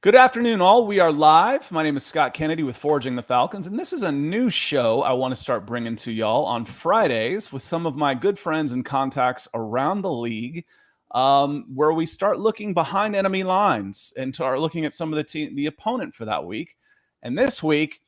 Good afternoon, all. We are live. My name is Scott Kennedy with Forging the Falcons, and this is a new show I want to start bringing to y'all on Fridays with some of my good friends and contacts around the league, where we start looking behind enemy lines and start looking at some of the opponent for that week. And this week,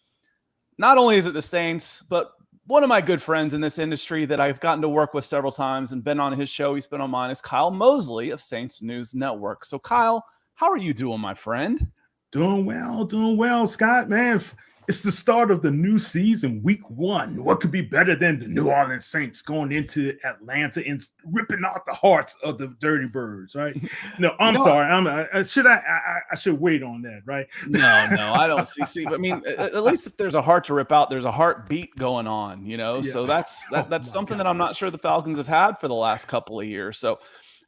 not only is it the Saints, but one of my good friends in this industry that I've gotten to work with several times and been on his show, he's been on mine, is Kyle Mosley of Saints News Network. So, Kyle, how are you doing, my friend? Doing well, Scott, man. It's the start of the new season, week 1. What could be better than the New Orleans Saints going into Atlanta and ripping out the hearts of the Dirty Birds, right? No, I'm sorry. I should wait on that, right? No, I don't see. But I mean, at least if there's a heart to rip out, there's a heartbeat going on, Yeah. So that's something that I'm not sure the Falcons have had for the last couple of years. So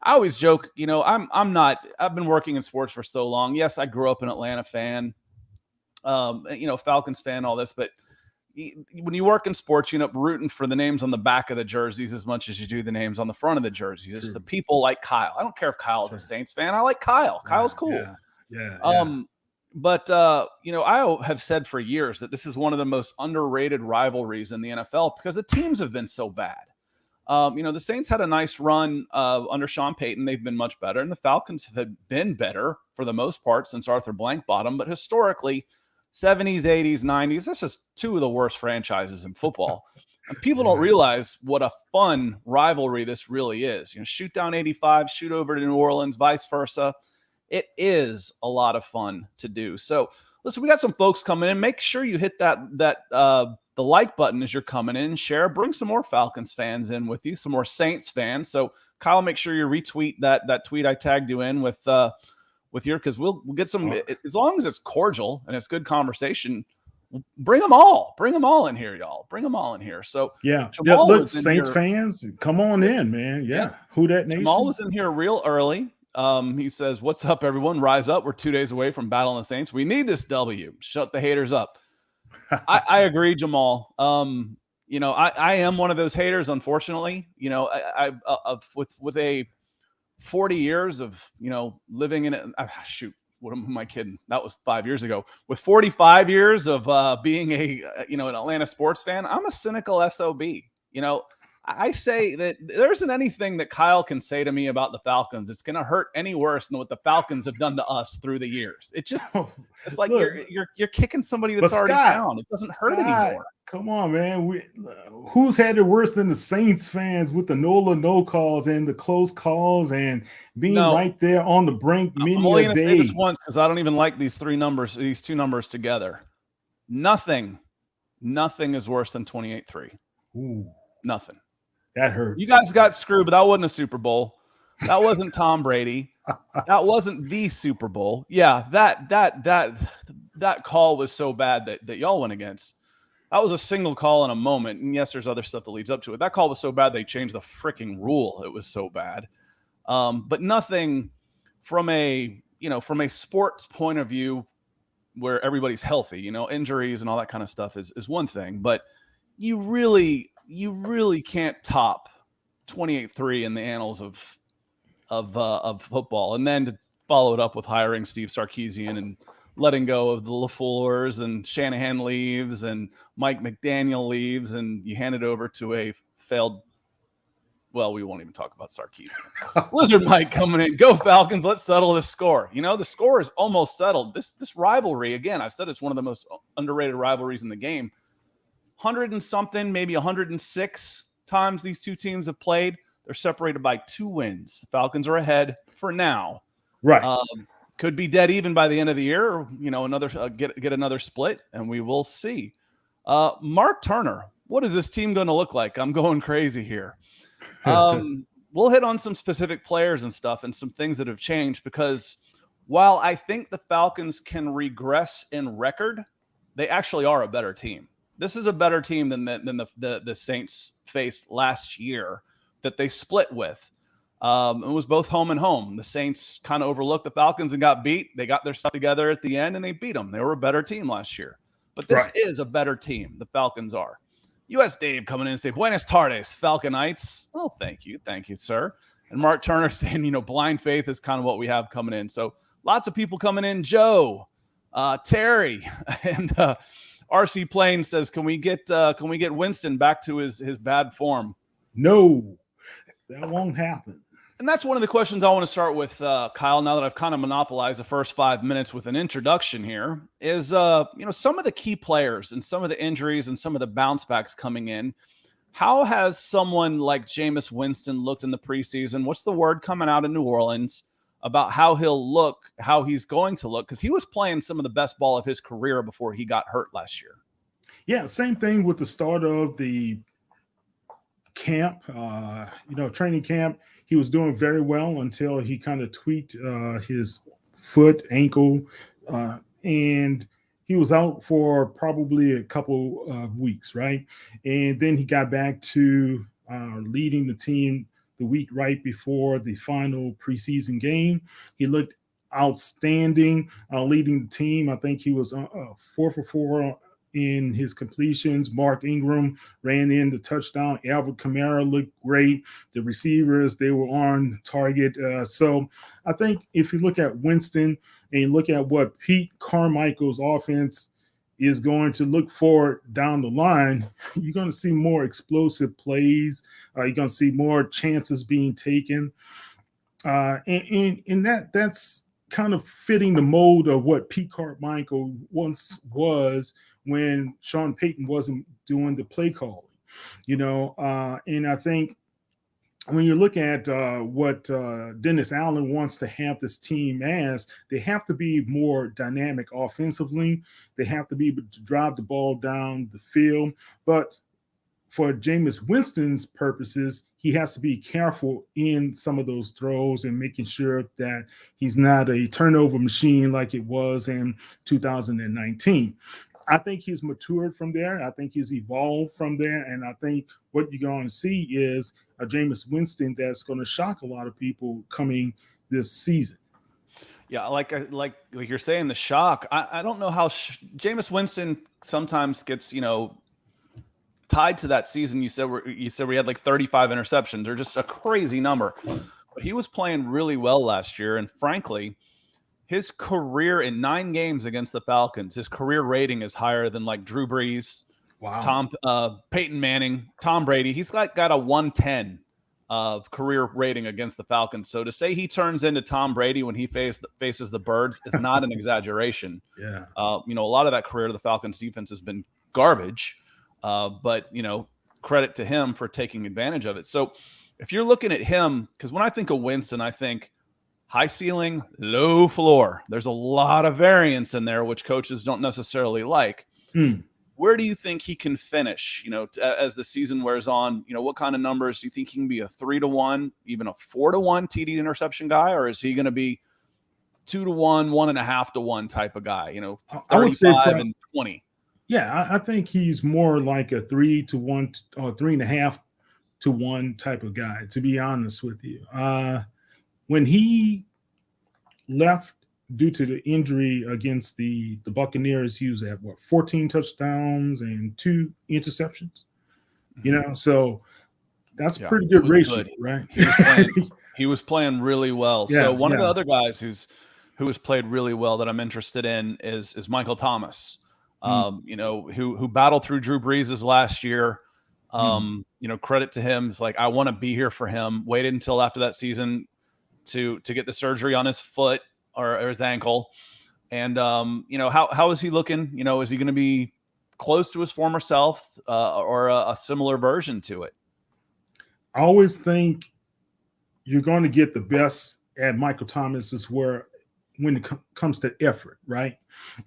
I always joke, I've been working in sports for so long. Yes, I grew up an Atlanta fan, Falcons fan, all this, but when you work in sports, you end up rooting for the names on the back of the jerseys as much as you do the names on the front of the jerseys. It's the people like Kyle. I don't care if Kyle is a Saints fan. I like Kyle. Kyle's cool. Yeah. But I have said for years that this is one of the most underrated rivalries in the NFL because the teams have been so bad. The Saints had a nice run under Sean Payton. They've been much better. And the Falcons have been better for the most part since Arthur Blank bought them. But historically, 70s, 80s, 90s, this is two of the worst franchises in football. And people don't realize what a fun rivalry this really is. Shoot down 85, shoot over to New Orleans, vice versa. It is a lot of fun to do. So, listen, we got some folks coming in. Make sure you hit the like button as you're coming in. Share, bring some more Falcons fans in with you, some more Saints fans. So, Kyle, make sure you retweet that tweet I tagged you in with your, because we'll get some, as long as it's cordial and it's good conversation. Bring them all in here, y'all. Bring them all in here. So look, Saints fans, come on in, man. Yeah. Who that nation? Jamal was in here real early. He says, "What's up, everyone? Rise up. We're 2 days away from battling the Saints. We need this W. Shut the haters up." I agree, Jamal. I am one of those haters, unfortunately. With a 40 years of, living in it. Shoot, what am I kidding? That was 5 years ago. With 45 years of being an Atlanta sports fan, I'm a cynical SOB. I say that there isn't anything that Kyle can say to me about the Falcons. It's going to hurt any worse than what the Falcons have done to us through the years. It's like you're kicking somebody that's already down. It doesn't hurt anymore. Come on, man. Who's had it worse than the Saints fans with the no calls and the close calls and being right there on the brink many a day? I'm only going to say this once because I don't even like these two numbers together. Nothing is worse than 28-3. Ooh. Nothing. That hurts. You guys got screwed, but that wasn't a Super Bowl. That wasn't Tom Brady. That wasn't the Super Bowl. Yeah, that call was so bad that y'all went against. That was a single call in a moment. And yes, there's other stuff that leads up to it. That call was so bad they changed the freaking rule. It was so bad. But nothing from a sports point of view where everybody's healthy, injuries and all that kind of stuff is one thing. But you really can't top 28-3 in the annals of football. And then to follow it up with hiring Steve Sarkisian and letting go of the LaFleurs, and Shanahan leaves and Mike McDaniel leaves, and you hand it over to a failed. Well, we won't even talk about Sarkisian. Lizard Mike coming in. Go Falcons. Let's settle this score. The score is almost settled. This rivalry, again, I've said it's one of the most underrated rivalries in the game. 100 and something, maybe 106 times these two teams have played. They're separated by 2 wins. The Falcons are ahead for now. Right. Could be dead even by the end of the year, or, another get another split, and we will see. Mark Turner, what is this team going to look like? I'm going crazy here. We'll hit on some specific players and stuff and some things that have changed, because while I think the Falcons can regress in record, they actually are a better team. This is a better team than the Saints faced last year that they split with. It was both home and home. The Saints kind of overlooked the Falcons and got beat. They got their stuff together at the end and they beat them. They were a better team last year. But this is a better team. The Falcons are. U.S. Dave coming in and saying, Buenas tardes, Falconites. Oh, thank you. Thank you, sir. And Mark Turner saying, blind faith is kind of what we have coming in. So Lots of people coming in. Joe, Terry, and RC Plain says, can we get Winston back to his bad form? No, that won't happen. And that's one of the questions I want to start with, Kyle, now that I've kind of monopolized the first 5 minutes with an introduction here, is, some of the key players and some of the injuries and some of the bounce backs coming in. How has someone like Jameis Winston looked in the preseason? What's the word coming out of New Orleans about how he'll look, how he's going to look? Because he was playing some of the best ball of his career before he got hurt last year. Yeah, same thing with the start of the camp, training camp. He was doing very well until he kind of tweaked his foot, ankle, and he was out for probably a couple of weeks, right? And then he got back to leading the team the week right before the final preseason game. He looked outstanding leading the team. I think he was 4 for 4 in his completions. Mark Ingram ran in the touchdown. Alvin Kamara looked great. The receivers, they were on target. So I think if you look at Winston and you look at what Pete Carmichael's offense is going to look for down the line, you're going to see more explosive plays. You're going to see more chances being taken. And that's kind of fitting the mold of what Pete Carmichael once was when Sean Payton wasn't doing the play calling, and I think when you look at what Dennis Allen wants to have this team as, they have to be more dynamic offensively. They have to be able to drive the ball down the field. But for Jameis Winston's purposes, he has to be careful in some of those throws and making sure that he's not a turnover machine like it was in 2019. I think he's matured from there. I think he's evolved from there. And I think what you're going to see is a Jameis Winston that's going to shock a lot of people coming this season. Yeah, like you're saying, the shock. I don't know how Jameis Winston sometimes gets, tied to that season. You said we had like 35 interceptions, or just a crazy number. But he was playing really well last year, and frankly, his career in 9 games against the Falcons, his career rating is higher than like Drew Brees, Peyton Manning, Tom Brady. He's got a 110 career rating against the Falcons. So to say he turns into Tom Brady when he faces the Birds is not an exaggeration. Yeah. A lot of that career of the Falcons defense has been garbage, but credit to him for taking advantage of it. So if you're looking at him, because when I think of Winston, I think high ceiling, low floor. There's a lot of variance in there, which coaches don't necessarily like. Where do you think he can finish, as the season wears on? What kind of numbers do you think he can be? A 3-1, even a 4-1 TD interception guy? Or is he going to be 2-1, 1.5-1 type of guy, 35 and 20? Yeah, I think he's more like a 3-1 or 3.5-1 type of guy, to be honest with you. When he left due to the injury against the Buccaneers, he was at 14 touchdowns and 2 interceptions. So that's a pretty good ratio, good. Right? He was playing really well. Yeah, so one of the other guys who has played really well that I'm interested in is Michael Thomas. Who battled through Drew Brees' last year. Credit to him. It's like, I want to be here for him. Waited until after that season to get the surgery on his foot or his ankle. And, how is he looking? Is he going to be close to his former self or a similar version to it? I always think you're going to get the best at Michael Thomas is when it comes to effort, right?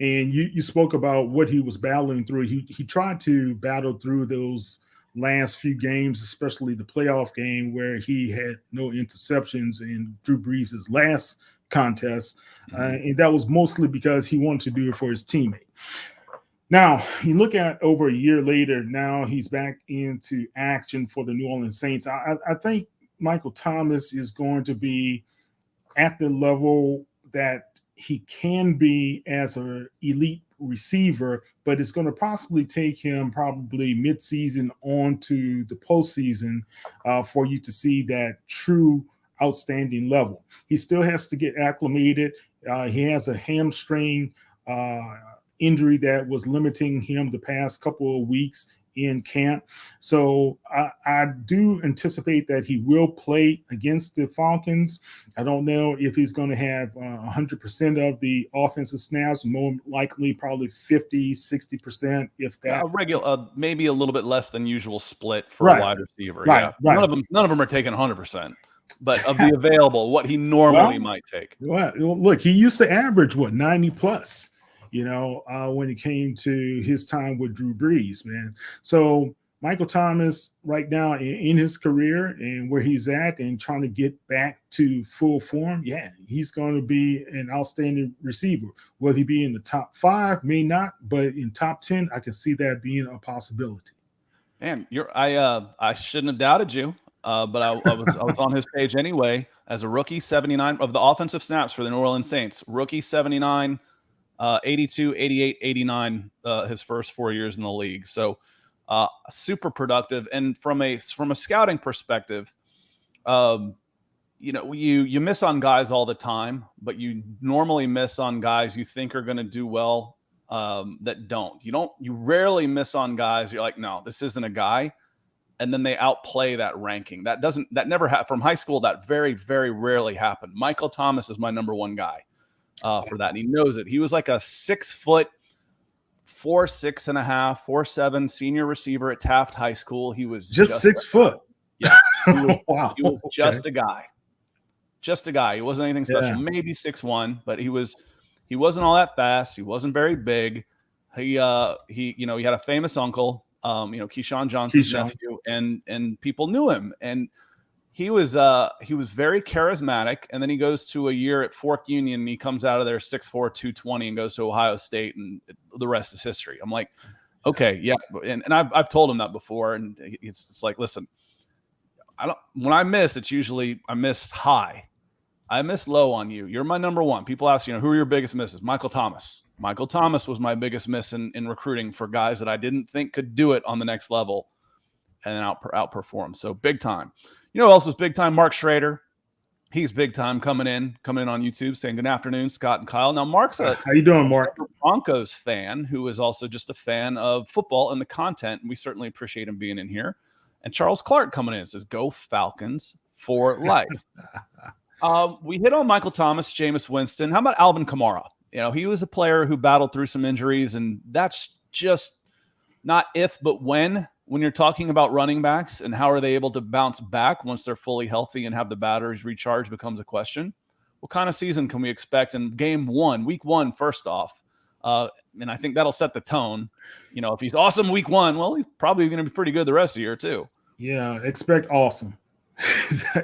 And you spoke about what he was battling through. He tried to battle through those last few games, especially the playoff game where he had no interceptions in Drew Brees' last contest. And that was mostly because he wanted to do it for his teammate. Now, you look at over a year later, now he's back into action for the New Orleans Saints. I think Michael Thomas is going to be at the level that he can be as an elite receiver, but it's going to possibly take him probably midseason on to the postseason for you to see that true outstanding level. He still has to get acclimated He has a hamstring injury that was limiting him the past couple of weeks in camp. So I do anticipate that he will play against the Falcons. I don't know if he's going to have 100% of the offensive snaps, more likely probably 50, 60%, if that. Regular, maybe a little bit less than usual split for a wide receiver. Right. None of them are taking 100%. But of the available, what he normally might take. Well, look, he used to average 90 plus, when it came to his time with Drew Brees, man. So Michael Thomas right now in his career and where he's at and trying to get back to full form, he's going to be an outstanding receiver. Will he be in the top 5? May not, but in top 10, I can see that being a possibility. Man, I shouldn't have doubted you. But I was on his page anyway as a rookie, 79 of the offensive snaps for the New Orleans Saints. Rookie 79, 82, 88, 89 his first 4 years in the league. So super productive. And from a scouting perspective, you miss on guys all the time, but you normally miss on guys you think are going to do well that don't. You rarely miss on guys you're like, no, this isn't a guy. And then they outplay that ranking. That never happened from high school. That very, very rarely happened. Michael Thomas is my number one guy for that. And he knows it. He was like a 6 foot, 4'6.5", 4'7" senior receiver at Taft High School. He was just 6 foot. Yeah. Wow. He was just a guy. Just a guy. He wasn't anything special. Maybe 6'1", but he wasn't all that fast. He wasn't very big. He had a famous uncle. Keyshawn Johnson's nephew, and people knew him, and he was very charismatic. And then he goes to a year at Fork Union, and he comes out of there 6'4", 220, and goes to Ohio State, and the rest is history. I'm like, okay, yeah, and I've told him that before, and it's like, listen, when I miss, it's usually I miss high. I miss low on you. You're my number one. People ask, who are your biggest misses? Michael Thomas. Michael Thomas was my biggest miss in recruiting for guys that I didn't think could do it on the next level and then outperform. So big time. Who else is big time? Mark Schrader. He's big time coming in on YouTube saying good afternoon, Scott and Kyle. Now, Mark's how you doing, Mark? Broncos fan who is also just a fan of football and the content. And we certainly appreciate him being in here. And Charles Clark coming in says, go Falcons for life. We hit on Michael Thomas, Jameis Winston. How about Alvin Kamara? He was a player who battled through some injuries, and that's just not if, but when you're talking about running backs and how are they able to bounce back once they're fully healthy and have the batteries recharged becomes a question. What kind of season can we expect in week one, first off? And I think that'll set the tone. If he's awesome week one, well, he's probably going to be pretty good the rest of the year too. Yeah, expect awesome.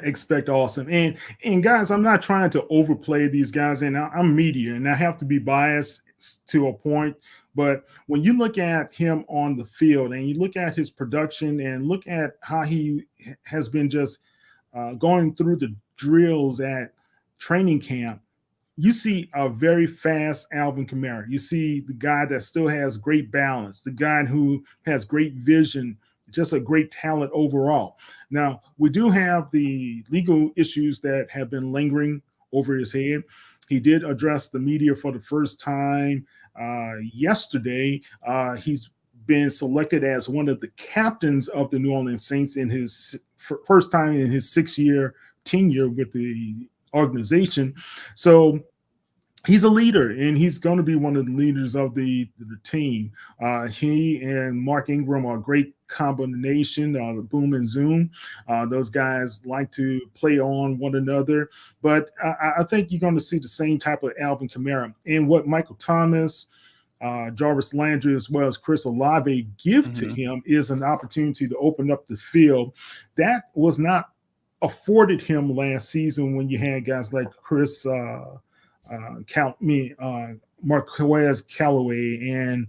Expect awesome. And guys, I'm not trying to overplay these guys, and I'm media and I have to be biased to a point, but when you look at him on the field and you look at his production and look at how he has been just going through the drills at training camp, you see a very fast Alvin Kamara. You see the guy that still has great balance, the guy who has great vision, just a great talent overall. Now, we do have the legal issues that have been lingering over his head. He did address the media for the first time yesterday. He's been selected as one of the captains of the New Orleans Saints in his first time in his 6-year tenure with the organization. So he's a leader, and he's going to be one of the leaders of the team. He and Mark Ingram are a great combination, the boom and zoom. Those guys like to play on one another. But I think you're going to see the same type of Alvin Kamara. And what Michael Thomas, Jarvis Landry, as well as Chris Olave give to him is an opportunity to open up the field. That was not afforded him last season when you had guys like Chris Marquez Callaway and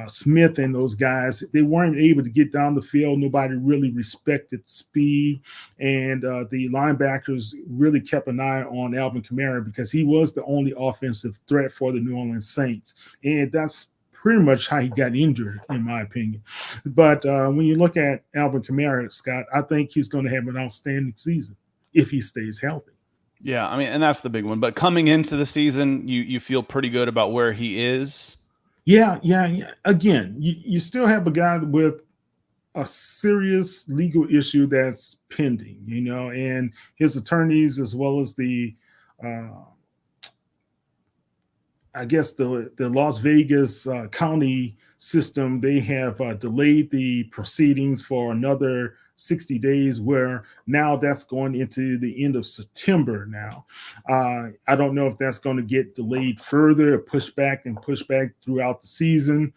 Smith and those guys. They weren't able to get down the field. Nobody really respected speed, and the linebackers really kept an eye on Alvin Kamara because he was the only offensive threat for the New Orleans Saints, and that's pretty much how he got injured, in my opinion. But when you look at Alvin Kamara, Scott, I think he's going to have an outstanding season if he stays healthy. Yeah, I mean, and that's the big one. But coming into the season, you feel pretty good about where he is. Yeah. Again, you still have a guy with a serious legal issue that's pending, and his attorneys, as well as the uh, I guess the Las Vegas county system, they have delayed the proceedings for another 60 days, where now that's going into the end of September now. I don't know if that's going to get delayed further or pushed back throughout the season.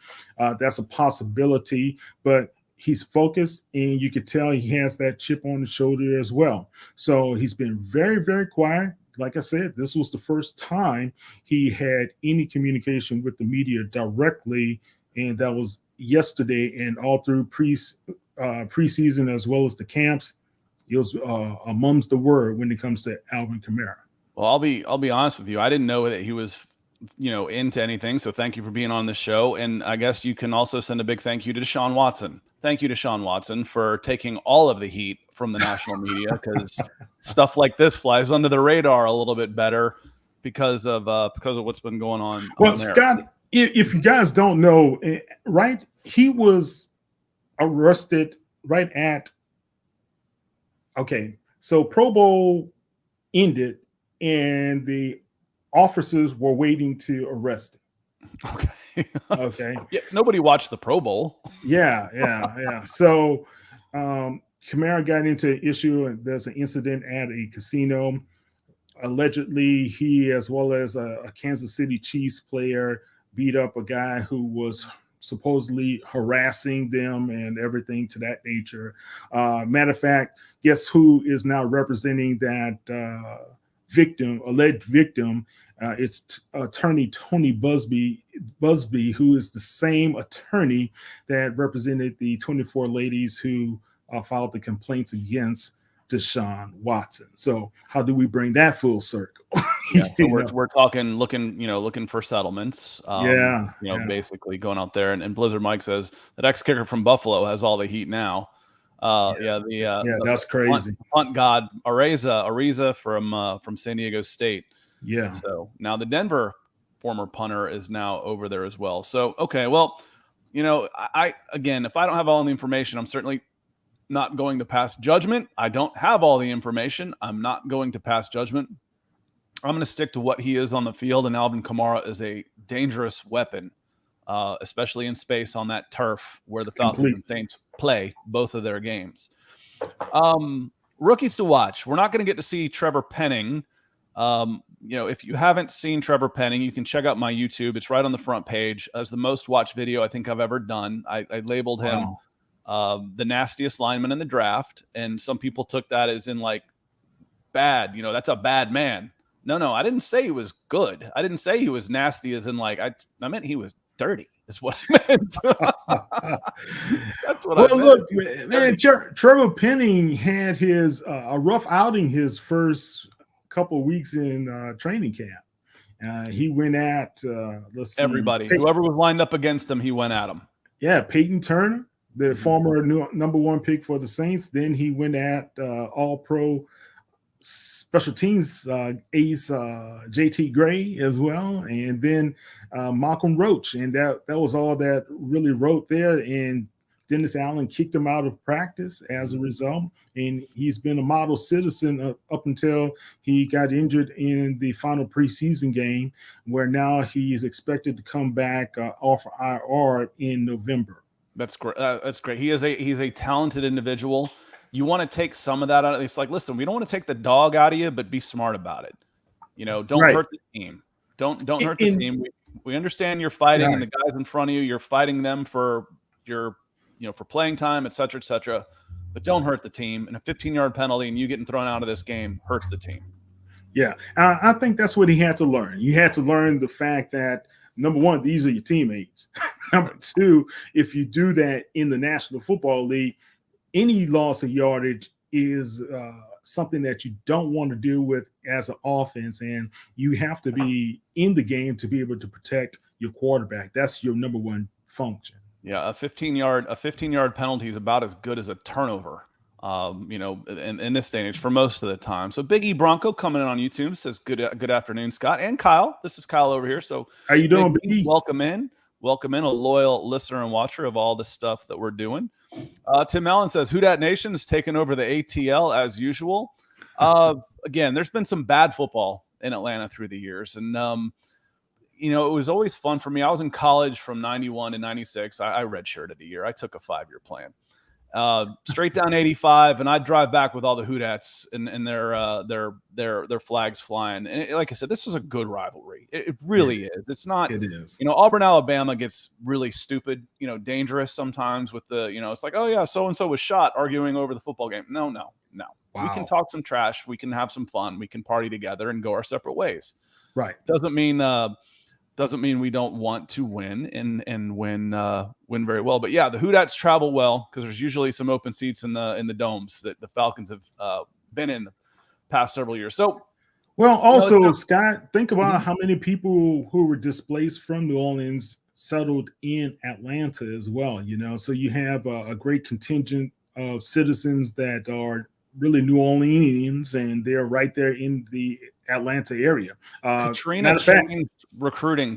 That's a possibility, but he's focused, and you could tell he has that chip on his shoulder as well. So he's been very, very quiet. Like I said, this was the first time he had any communication with the media directly, and that was yesterday. And all through preseason, as well as the camps, it was a mum's the word when it comes to Alvin Kamara. Well, I'll be honest with you. I didn't know that he was, into anything. So thank you for being on the show. And I guess you can also send a big thank you to Deshaun Watson. Thank you to Deshaun Watson for taking all of the heat from the national media, because stuff like this flies under the radar a little bit better because of what's been going on. Well, Scott, if you guys don't know, right, he was arrested right at. Okay, so Pro Bowl ended, and the officers were waiting to arrest him. Okay. Yeah, nobody watched the Pro Bowl. Yeah. So Kamara got into an issue, and there's an incident at a casino. Allegedly, he, as well as a Kansas City Chiefs player, beat up a guy who was supposedly harassing them and everything to that nature. Matter of fact, guess who is now representing that alleged victim? It's attorney Tony Busby, who is the same attorney that represented the 24 ladies who filed the complaints against Deshaun Watson. So how do we bring that full circle? Yeah, so we're talking, looking for settlements. Basically going out there, and Blizzard Mike says that ex-kicker from Buffalo has all the heat now. That's crazy. Punt god Ariza from San Diego State. Yeah. So now the Denver former punter is now over there as well. So okay, well, I again, if I don't have all the information, I'm certainly not going to pass judgment. I don't have all the information. I'm not going to pass judgment. I'm going to stick to what he is on the field, and Alvin Kamara is a dangerous weapon, especially in space on that turf where the Falcons and Saints play both of their games. Rookies to watch. We're not going to get to see Trevor Penning. If you haven't seen Trevor Penning, you can check out my YouTube. It's right on the front page as the most watched video I think I've ever done. I labeled him the nastiest lineman in the draft, and some people took that as in like bad. That's a bad man. No, I didn't say he was good. I didn't say he was nasty as in like I meant he was dirty. Is what I meant. That's what I meant. Look, man, Trevor Penning had his a rough outing his first couple of weeks in training camp. He went at let's see, everybody. Whoever was lined up against him, he went at him. Yeah, Payton Turner, the former number one pick for the Saints. Then he went at All-Pro special teams ace JT Gray as well, and then Malcolm Roach, and that was all that really wrote there. And Dennis Allen kicked him out of practice as a result, and he's been a model citizen up until he got injured in the final preseason game, where now he is expected to come back off IR in November. That's great. That's great. He's a talented individual. You want to take some of that out. It's like, listen, we don't want to take the dog out of you, but be smart about it. Don't hurt the team. Don't hurt the team. We understand you're fighting, and the guys in front of you, you're fighting them for your, for playing time, et cetera, but don't hurt the team. And a 15-yard penalty and you getting thrown out of this game hurts the team. Yeah. I think that's what he had to learn. You had to learn the fact that, number one, these are your teammates. Number two, if you do that in the National Football League, any loss of yardage is something that you don't want to deal with as an offense, and you have to be in the game to be able to protect your quarterback. That's your number one function. Yeah, a 15-yard penalty is about as good as a turnover in this day and age for most of the time. So Big E Bronco coming in on YouTube says, good afternoon, Scott and Kyle. This is Kyle over here. So how you doing, Big E? Welcome in, a loyal listener and watcher of all the stuff that we're doing. Tim Allen says, Who Dat Nation is taking over the ATL as usual. Again, there's been some bad football in Atlanta through the years. And, it was always fun for me. I was in college from 91 to 96. I redshirted a year. I took a 5-year plan. Straight down 85, and I'd drive back with all the Hoodats and their flags flying. And like I said, this is a good rivalry. It really is. It's not. It is. Auburn, Alabama gets really stupid. Dangerous sometimes with the. It's like, oh yeah, so and so was shot arguing over the football game. No. Wow. We can talk some trash. We can have some fun. We can party together and go our separate ways. Right. Doesn't mean we don't want to win and win very well. But yeah, the Hoodats travel well because there's usually some open seats in the domes that the Falcons have been in the past several years. So, well, also, Scott, think about how many people who were displaced from New Orleans settled in Atlanta as well. So you have a great contingent of citizens that are really New Orleanians, and they're right there in the Atlanta area. Katrina changed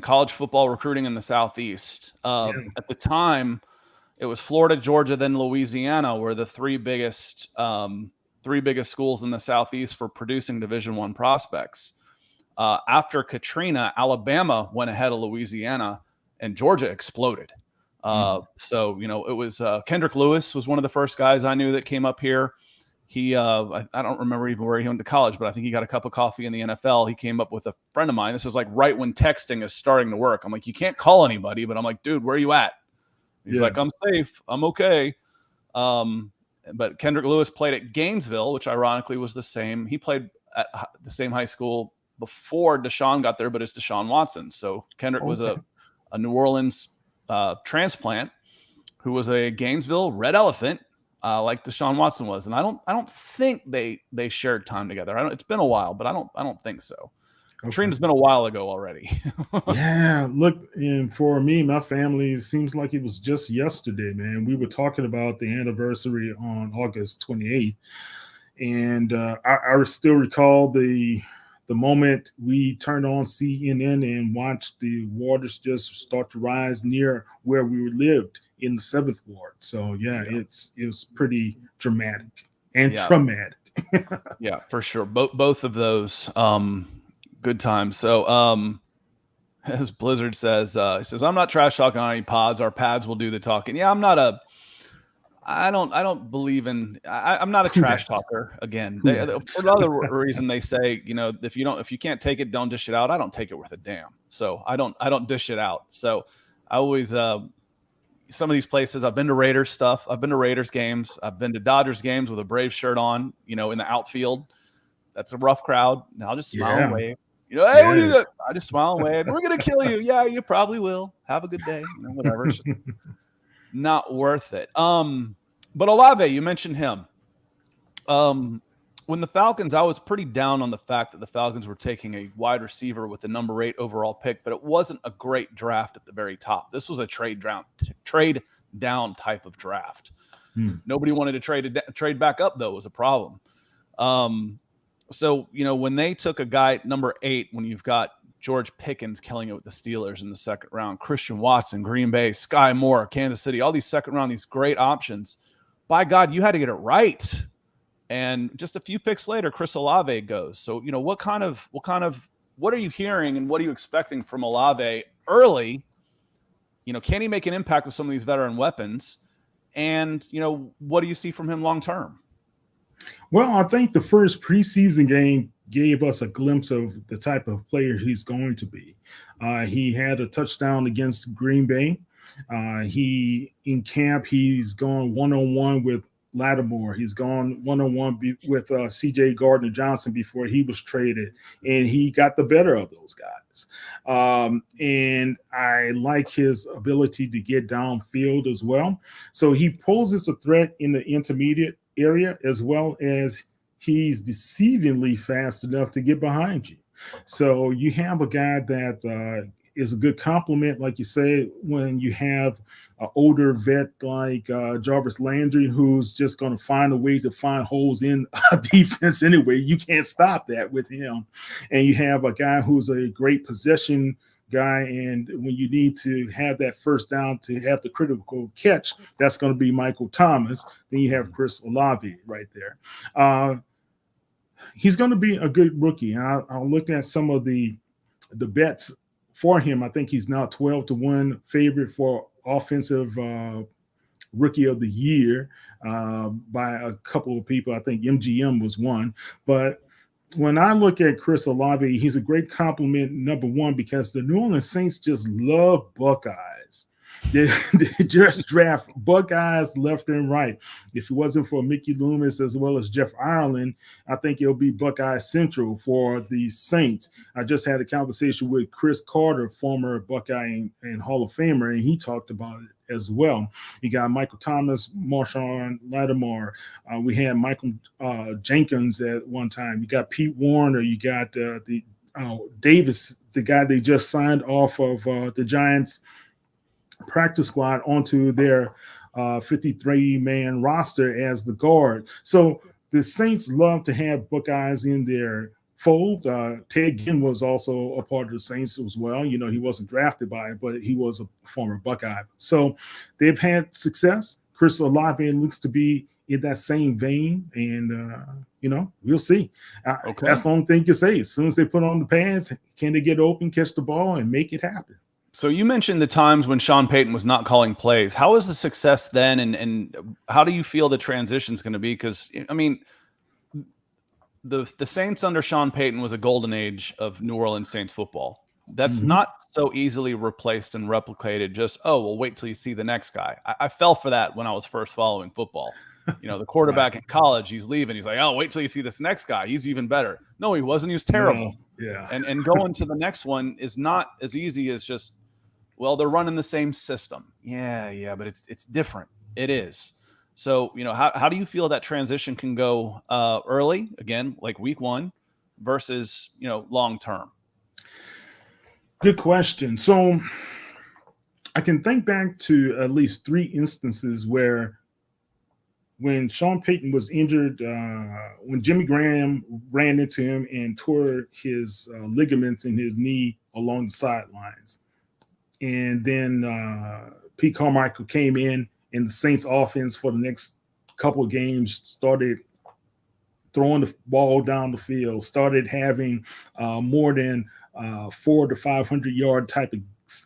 college football recruiting in the Southeast. At the time, it was Florida, Georgia, then Louisiana were the three biggest schools in the Southeast for producing Division I prospects. After Katrina, Alabama went ahead of Louisiana, and Georgia exploded. So it was Kendrick Lewis was one of the first guys I knew that came up here. He, I don't remember even where he went to college, but I think he got a cup of coffee in the NFL. He came up with a friend of mine. This is like right when texting is starting to work. I'm like, you can't call anybody, but I'm like, dude, where are you at? He's like, I'm safe. I'm okay. But Kendrick Lewis played at Gainesville, which ironically was the same. He played at the same high school before Deshaun got there, but it's Deshaun Watson. So Kendrick was a New Orleans transplant who was a Gainesville Red Elephant. Like Deshaun Watson was, and I don't think they shared time together. It's been a while, but I don't think so. Katrina's been a while ago already. Yeah, look, and for me, my family, it seems like it was just yesterday, man. We were talking about the anniversary on August 28th, and I still recall the moment we turned on CNN and watched the waters just start to rise near where we lived in the 7th Ward. So it was pretty dramatic and traumatic. Yeah, for sure. Both of those good times. So as Blizzard says, he says, I'm not trash talking on any pods. Our pads will do the talking. Yeah, I don't believe in. I'm not a trash talker. Again, for another reason, they say, if you can't take it, don't dish it out. I don't take it worth a damn. So I don't dish it out. So I always some of these places. I've been to Raiders stuff. I've been to Raiders games. I've been to Dodgers games with a Braves shirt on. In the outfield. That's a rough crowd. And I'll just smile and wave. Hey, what are you doing? I just smile and wave. We're gonna kill you. Yeah, you probably will. Have a good day. Whatever. It's just not worth it. But Olave, you mentioned him. When the Falcons, I was pretty down on the fact that the Falcons were taking a wide receiver with the number 8 overall pick, but it wasn't a great draft at the very top. This was a trade down type of draft. Nobody wanted to trade back up, though, was a problem. So, when they took a guy number 8, when you've got George Pickens killing it with the Steelers in the second round, Christian Watson, Green Bay, Sky Moore, Kansas City, all these second round, these great options. By God, you had to get it right. And just a few picks later, Chris Olave goes. So, what are you hearing and what are you expecting from Olave early? Can he make an impact with some of these veteran weapons? And, what do you see from him long term? Well, I think the first preseason game gave us a glimpse of the type of player he's going to be. He had a touchdown against Green Bay. In camp, he's gone one-on-one with Lattimore. He's gone one-on-one with C.J. Gardner-Johnson before he was traded, and he got the better of those guys. And I like his ability to get downfield as well. So he poses a threat in the intermediate area, as well as he's deceivingly fast enough to get behind you. So you have a guy that is a good compliment, like you say, when you have an older vet like Jarvis Landry, who's just going to find a way to find holes in a defense anyway. You can't stop that with him. And you have a guy who's a great possession guy, and when you need to have that first down to have the critical catch, that's going to be Michael Thomas. Then you have Chris Olave right there. He's going to be a good rookie. I looked at some of the bets for him. I think he's now 12-1 favorite for offensive rookie of the year by a couple of people. I think MGM was one. But when I look at Chris Olave, he's a great compliment, number one, because the New Orleans Saints just love Buckeyes. They just draft Buckeyes left and right. If it wasn't for Mickey Loomis as well as Jeff Ireland, I think it'll be Buckeye Central for the Saints. I just had a conversation with Chris Carter, former Buckeye and Hall of Famer, and he talked about it as well. You got Michael Thomas, Marshawn Lattimore. We had Michael Jenkins at one time. You got Pete Warner. You got Davis, the guy they just signed off of the Giants practice squad onto their 53-man roster as the guard. So the Saints love to have Buckeyes in their fold. Ted Ginn was also a part of the Saints as well. You know, he wasn't drafted by it, but he was a former Buckeye. So they've had success. Chris Olave looks to be in that same vein, and we'll see. Okay. That's the only thing you can say. As soon as they put on the pads, can they get open, catch the ball, and make it happen? So you mentioned the times when Sean Payton was not calling plays. How was the success then, and how do you feel the transition is going to be? Because, I mean, the Saints under Sean Payton was a golden age of New Orleans Saints football. That's not so easily replaced and replicated. Just, wait till you see the next guy. I fell for that when I was first following football. You know, the quarterback in college, he's leaving. He's like, wait till you see this next guy. He's even better. No, he wasn't. He was terrible. No. Yeah. And going to the next one is not as easy as just, well, they're running the same system. Yeah, but it's different. It is. So, how do you feel that transition can go early, again, like week one, versus, long term? Good question. So I can think back to at least 3 instances where when Sean Payton was injured, when Jimmy Graham ran into him and tore his ligaments in his knee along the sidelines. And then Pete Carmichael came in, and the Saints offense for the next couple of games started throwing the ball down the field, started having more than 400 to 500 yard type of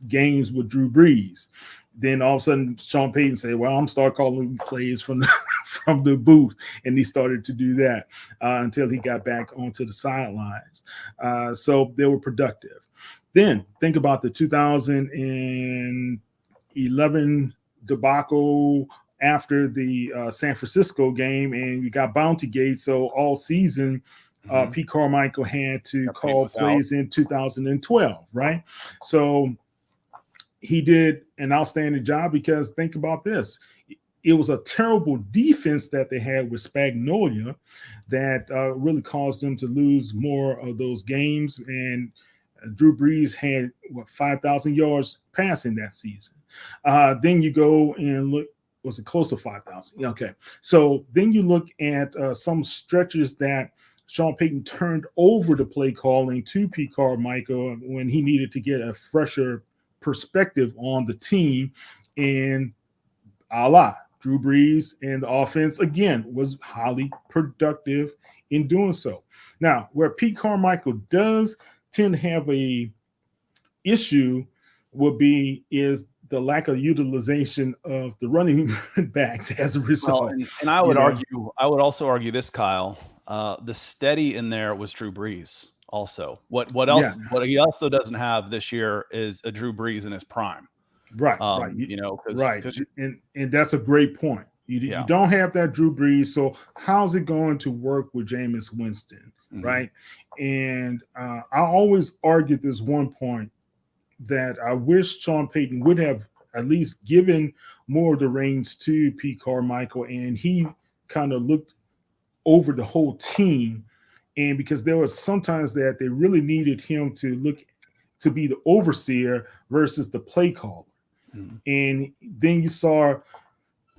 games with Drew Brees. Then all of a sudden, Sean Payton said, well, I'm start calling plays from the booth. And he started to do that until he got back onto the sidelines. So they were productive. Then think about the 2011 debacle after the San Francisco game, and you got Bounty Gate. So all season, Pete Carmichael had to call plays in 2012, right? So he did an outstanding job, because think about this. It was a terrible defense that they had with Spagnuolo that really caused them to lose more of those games. And Drew Brees had 5,000 yards passing that season. Then you go and look, was it close to 5,000? Okay. So then you look at some stretches that Sean Payton turned over the play calling to Pete Carmichael when he needed to get a fresher perspective on the team. And Drew Brees and the offense, again, was highly productive in doing so. Now, where Pete Carmichael does tend to have a issue is the lack of utilization of the running backs as a result. Well, and I would I would also argue this, Kyle. The steady in there was Drew Brees. Also, what else? Yeah. What he also doesn't have this year is a Drew Brees in his prime. Right. And that's a great point. You don't have that Drew Brees. So how's it going to work with Jameis Winston? Right. And I always argued this one point that I wish Sean Payton would have at least given more of the reins to Pete Carmichael, and he kind of looked over the whole team. And because there was sometimes that they really needed him to look to be the overseer versus the play caller. Mm-hmm. And then you saw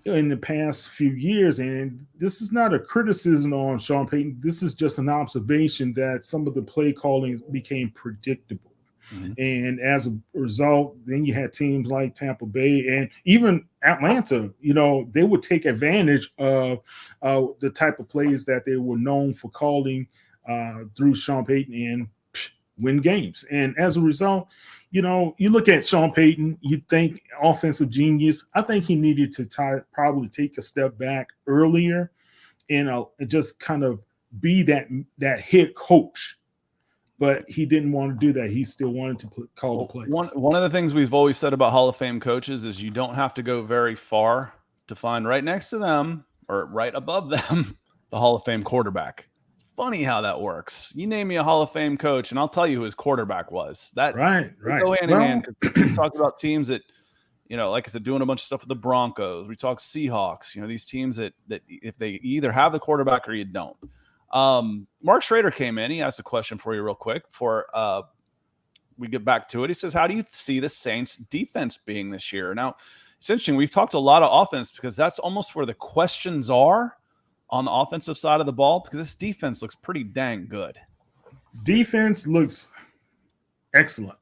in the past few years, and this is not a criticism on Sean Payton, this is just an observation that some of the play calling became predictable. Mm-hmm. And as a result, then you had teams like Tampa Bay and even Atlanta, they would take advantage of the type of plays that they were known for calling through Sean Payton and win games. And as a result, you look at Sean Payton, you think offensive genius. I think he needed to probably take a step back earlier and just kind of be that head coach. But he didn't want to do that. He still wanted to call the plays. One of the things we've always said about Hall of Fame coaches is you don't have to go very far to find right next to them or right above them the Hall of Fame quarterback. Funny how that works. You name me a Hall of Fame coach, and I'll tell you who his quarterback was. That right. Go hand in hand. We talk about teams that, like I said, doing a bunch of stuff with the Broncos. We talk Seahawks. These teams that if they either have the quarterback or you don't. Mark Schrader came in. He asked a question for you real quick before we get back to it. He says, "How do you see the Saints' defense being this year?" Now, it's interesting. We've talked a lot of offense because that's almost where the questions are on the offensive side of the ball, because this defense looks pretty dang good. Defense looks excellent.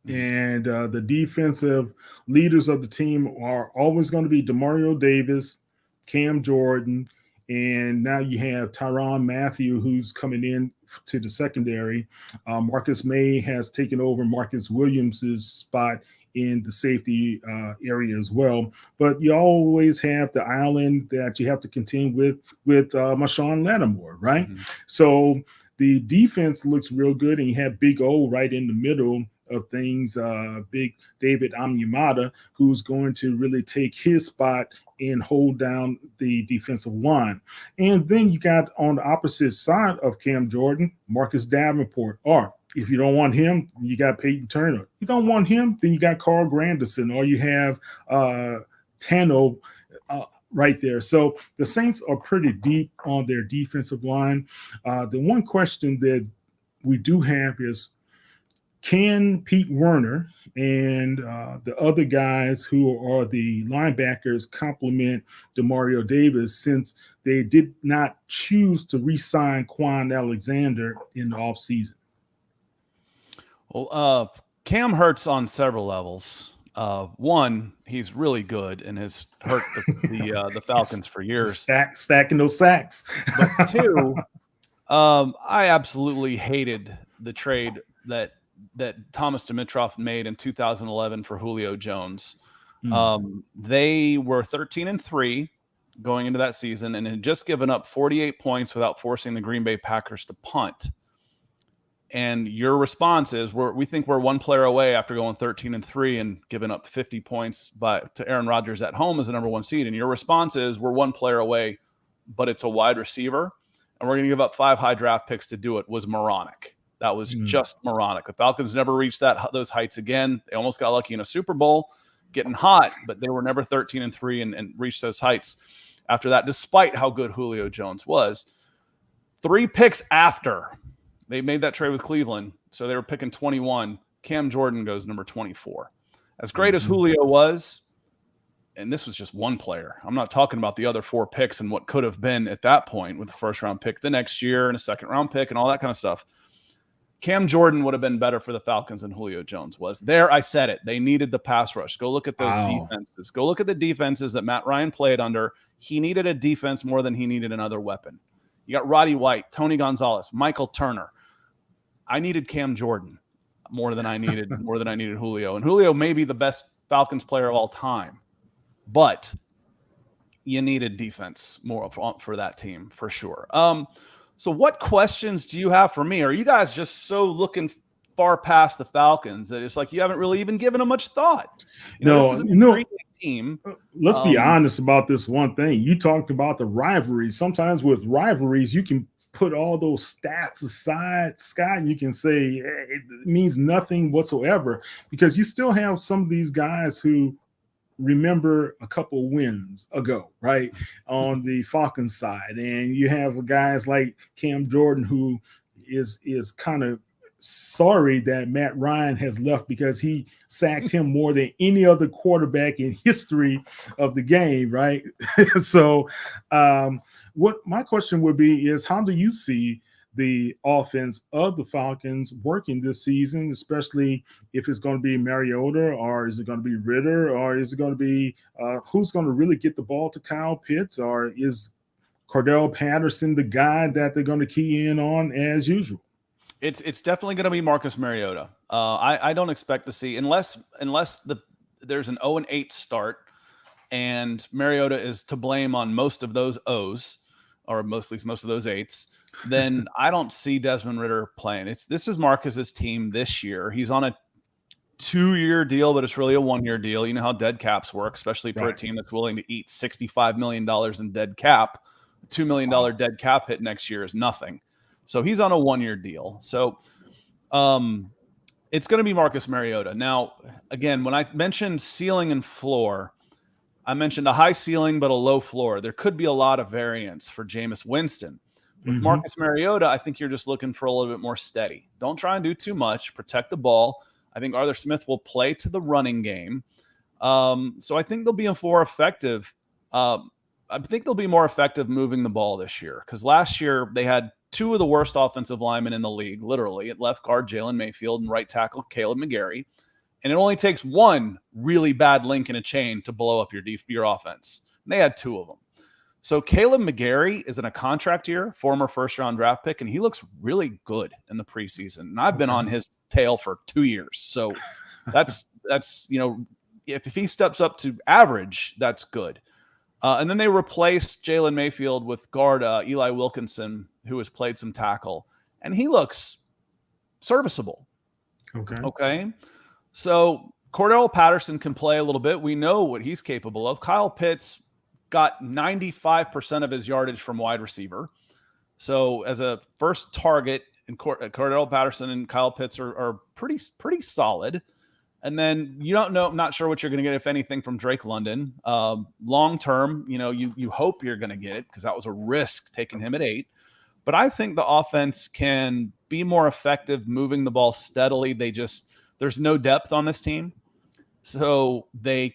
And the defensive leaders of the team are always going to be Demario Davis, Cam Jordan, and now you have Tyrann Mathieu, who's coming in to the secondary. Marcus May has taken over Marcus Williams's spot in the safety area as well. But you always have the island that you have to contend with Marshawn Lattimore, right? Mm-hmm. So the defense looks real good, and you have Big O right in the middle of things, Big David Onyemata, who's going to really take his spot and hold down the defensive line. And then you got on the opposite side of Cam Jordan, Marcus Davenport. Or if you don't want him, you got Peyton Turner. You don't want him, then you got Carl Granderson, or you have Tano right there. So the Saints are pretty deep on their defensive line. The one question that we do have is, can Pete Werner and the other guys who are the linebackers complement Demario Davis, since they did not choose to re-sign Quan Alexander in the offseason? Well, Cam hurts on several levels. One, he's really good and has hurt the Falcons for years. Stacking those sacks. But two, I absolutely hated the trade that Thomas Dimitroff made in 2011 for Julio Jones. They were 13-3 going into that season and had just given up 48 points without forcing the Green Bay Packers to punt. And your response is, we think we're one player away after going 13-3 and giving up 50 points to Aaron Rodgers at home as the number one seed. And your response is, we're one player away, but it's a wide receiver, and we're going to give up 5 high draft picks to do it, was moronic. That was just moronic. The Falcons never reached those heights again. They almost got lucky in a Super Bowl, getting hot, but they were never 13-3 and reached those heights after that, despite how good Julio Jones was. 3 picks after they made that trade with Cleveland, so they were picking 21. Cam Jordan goes number 24. As great as Julio was, and this was just one player. I'm not talking about the other 4 picks and what could have been at that point with the first-round pick the next year and a second-round pick and all that kind of stuff. Cam Jordan would have been better for the Falcons than Julio Jones was. There, I said it. They needed the pass rush. Go look at those defenses. Go look at the defenses that Matt Ryan played under. He needed a defense more than he needed another weapon. You got Roddy White, Tony Gonzalez, Michael Turner. I needed Cam Jordan more than I needed Julio. And Julio may be the best Falcons player of all time, but you needed defense more for that team for sure. So what questions do you have for me? Are you guys just so looking far past the Falcons that it's like you haven't really even given them much thought? Team. Let's be honest about this one thing. You talked about the rivalries. Sometimes with rivalries, you can put all those stats aside, Scott, and you can say it means nothing whatsoever, because you still have some of these guys who remember a couple wins ago, right, on the Falcons side. And you have guys like Cam Jordan, who is kind of sorry that Matt Ryan has left because he sacked him more than any other quarterback in history of the game, right? So, what my question would be is, how do you see the offense of the Falcons working this season, especially if it's going to be Mariota, or is it going to be Ritter, or is it going to be who's going to really get the ball to Kyle Pitts, or is Cordell Patterson the guy that they're going to key in on as usual? It's definitely going to be Marcus Mariota. I don't expect to see, unless there's an 0-8 start and Mariota is to blame on most of those O's, or most of those 8s, then I don't see Desmond Ritter playing. This is Marcus's team this year. He's on a 2-year deal, but it's really a 1-year deal. You know how dead caps work, especially for a team that's willing to eat $65 million in dead cap. A $2 million dead cap hit next year is nothing. So he's on a 1-year deal. So it's going to be Marcus Mariota. Now, again, when I mentioned ceiling and floor, I mentioned a high ceiling but a low floor. There could be a lot of variance for Jameis Winston. With Marcus Mariota, I think you're just looking for a little bit more steady. Don't try and do too much. Protect the ball. I think Arthur Smith will play to the running game. So I think they'll be more effective. I think they'll be more effective moving the ball this year, because last year they had 2 of the worst offensive linemen in the league, literally, at left guard Jalen Mayfield and right tackle Caleb McGarry. And it only takes one really bad link in a chain to blow up your offense. And they had 2 of them. So Caleb McGarry is in a contract year, former first-round draft pick, and he looks really good in the preseason. And I've been on his tail for 2 years. So that's if he steps up to average, that's good. And then they replaced Jalen Mayfield with guard Eli Wilkinson, who has played some tackle, and he looks serviceable. Okay. So Cordell Patterson can play a little bit. We know what he's capable of. Kyle Pitts got 95% of his yardage from wide receiver. So as a first target, Cordell Patterson and Kyle Pitts are pretty solid. And then you don't know, I'm not sure what you're going to get, if anything, from Drake London. Long term, you hope you're going to get it, because that was a risk taking him at 8. But I think the offense can be more effective moving the ball steadily. There's no depth on this team. So they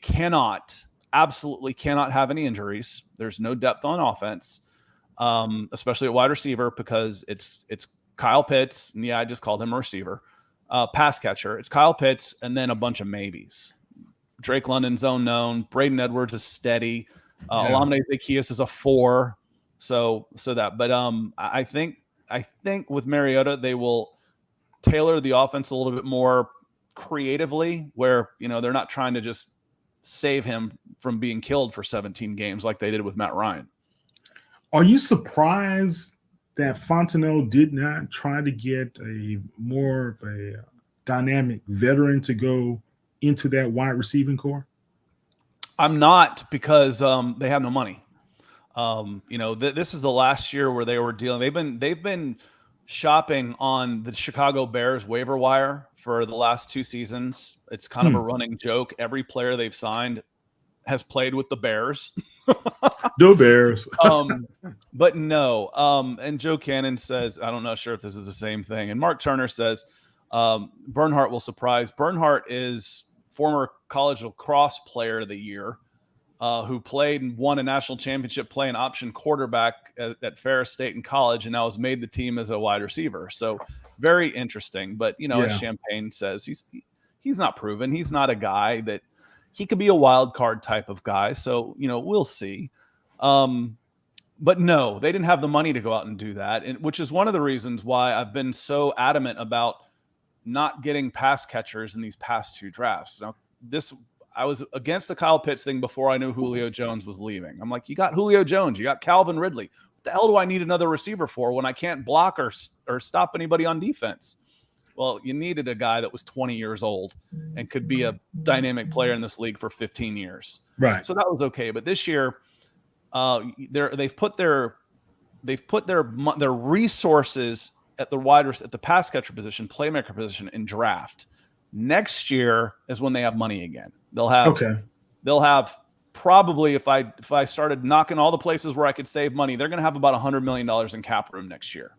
absolutely cannot have any injuries. There's no depth on offense, especially at wide receiver, because it's Kyle Pitts. And yeah, I just called him a receiver. Pass catcher. It's Kyle Pitts and then a bunch of maybes. Drake London's unknown. Braden Edwards is steady. Olamide Zaccheaus is a 4. So that. But I think with Mariota, they will tailor the offense a little bit more creatively, where they're not trying to just save him from being killed for 17 games like they did with Matt Ryan. Are you surprised that Fontenot did not try to get a more of a dynamic veteran to go into that wide receiving core? I'm not, because they have no money. This is the last year where they were dealing. They've been shopping on the Chicago Bears waiver wire for the last 2 seasons. It's kind of a running joke. Every player they've signed has played with the Bears. No Bears. But no. And Joe Cannon says, I'm not sure if this is the same thing. And Mark Turner says, Bernhardt will surprise. Bernhardt is former college lacrosse player of the year, who played and won a national championship playing option quarterback at Ferris State in college, and now has made the team as a wide receiver. So very interesting. But, as Champagne says, he's not proven. He's not a guy that he could be a wild card type of guy. So, we'll see. But no, they didn't have the money to go out and do that, which is one of the reasons why I've been so adamant about not getting pass catchers in these past 2 drafts. Now, I was against the Kyle Pitts thing before I knew Julio Jones was leaving. I'm like, you got Julio Jones, you got Calvin Ridley. What the hell do I need another receiver for when I can't block or stop anybody on defense? Well, you needed a guy that was 20 years old and could be a dynamic player in this league for 15 years. Right. So that was okay. But this year, they've put their resources at the pass catcher position, playmaker position in draft. Next year is when they have money again. They'll have probably, if I started knocking all the places where I could save money, they're going to have about $100 million in cap room next year.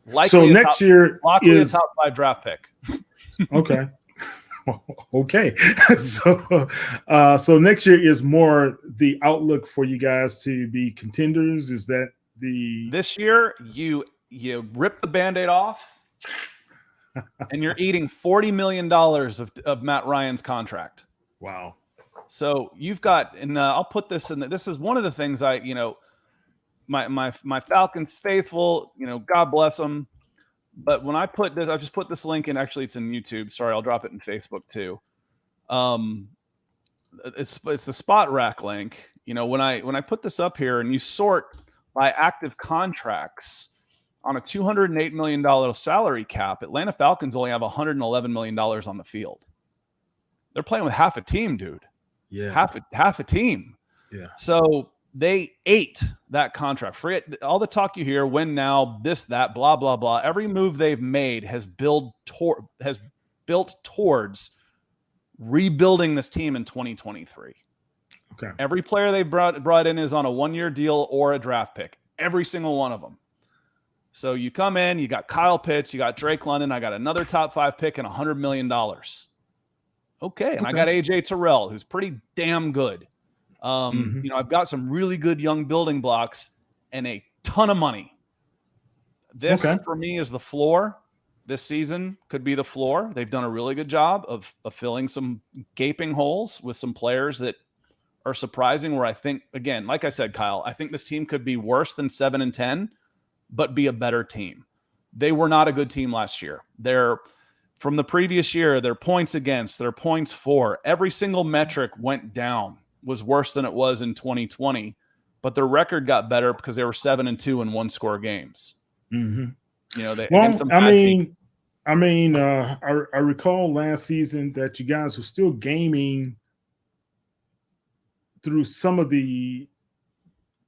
Likely so next year is a top 5 draft pick. Okay. Okay. So next year is more the outlook for you guys to be contenders. Is that this year you rip the Band-Aid off and you're eating $40 million of Matt Ryan's contract. Wow. So you've got, and I'll put this in. This is one of the things my Falcons faithful, God bless them. But when I put this, I just put this link in. Actually, it's in YouTube. Sorry, I'll drop it in Facebook too. It's the Spot Rack link. When I put this up here and you sort by active contracts on a $208 million salary cap, Atlanta Falcons only have $111 million on the field. They're playing with half a team, dude. Yeah, half a team. Yeah. So they ate that contract. Forget all the talk you hear, win now, this, that, blah, blah, blah. Every move they've made has built towards rebuilding this team in 2023. Okay. Every player they brought in is on a 1-year deal or a draft pick. Every single one of them. So you come in, you got Kyle Pitts, you got Drake London, I got another top 5 pick and $100 million. Okay. And I got AJ Terrell, who's pretty damn good. I've got some really good young building blocks and a ton of money. This for me is the floor. This season could be the floor. They've done a really good job of filling some gaping holes with some players that are surprising, where I think, again, like I said, Kyle, I think this team could be worse than 7-10, but be a better team. They were not a good team last year. From the previous year, their points against, their points for, every single metric went down, was worse than it was in 2020, but their record got better because they were 7-2 in 1-score games. Mm-hmm. I recall last season that you guys were still gaming through some of the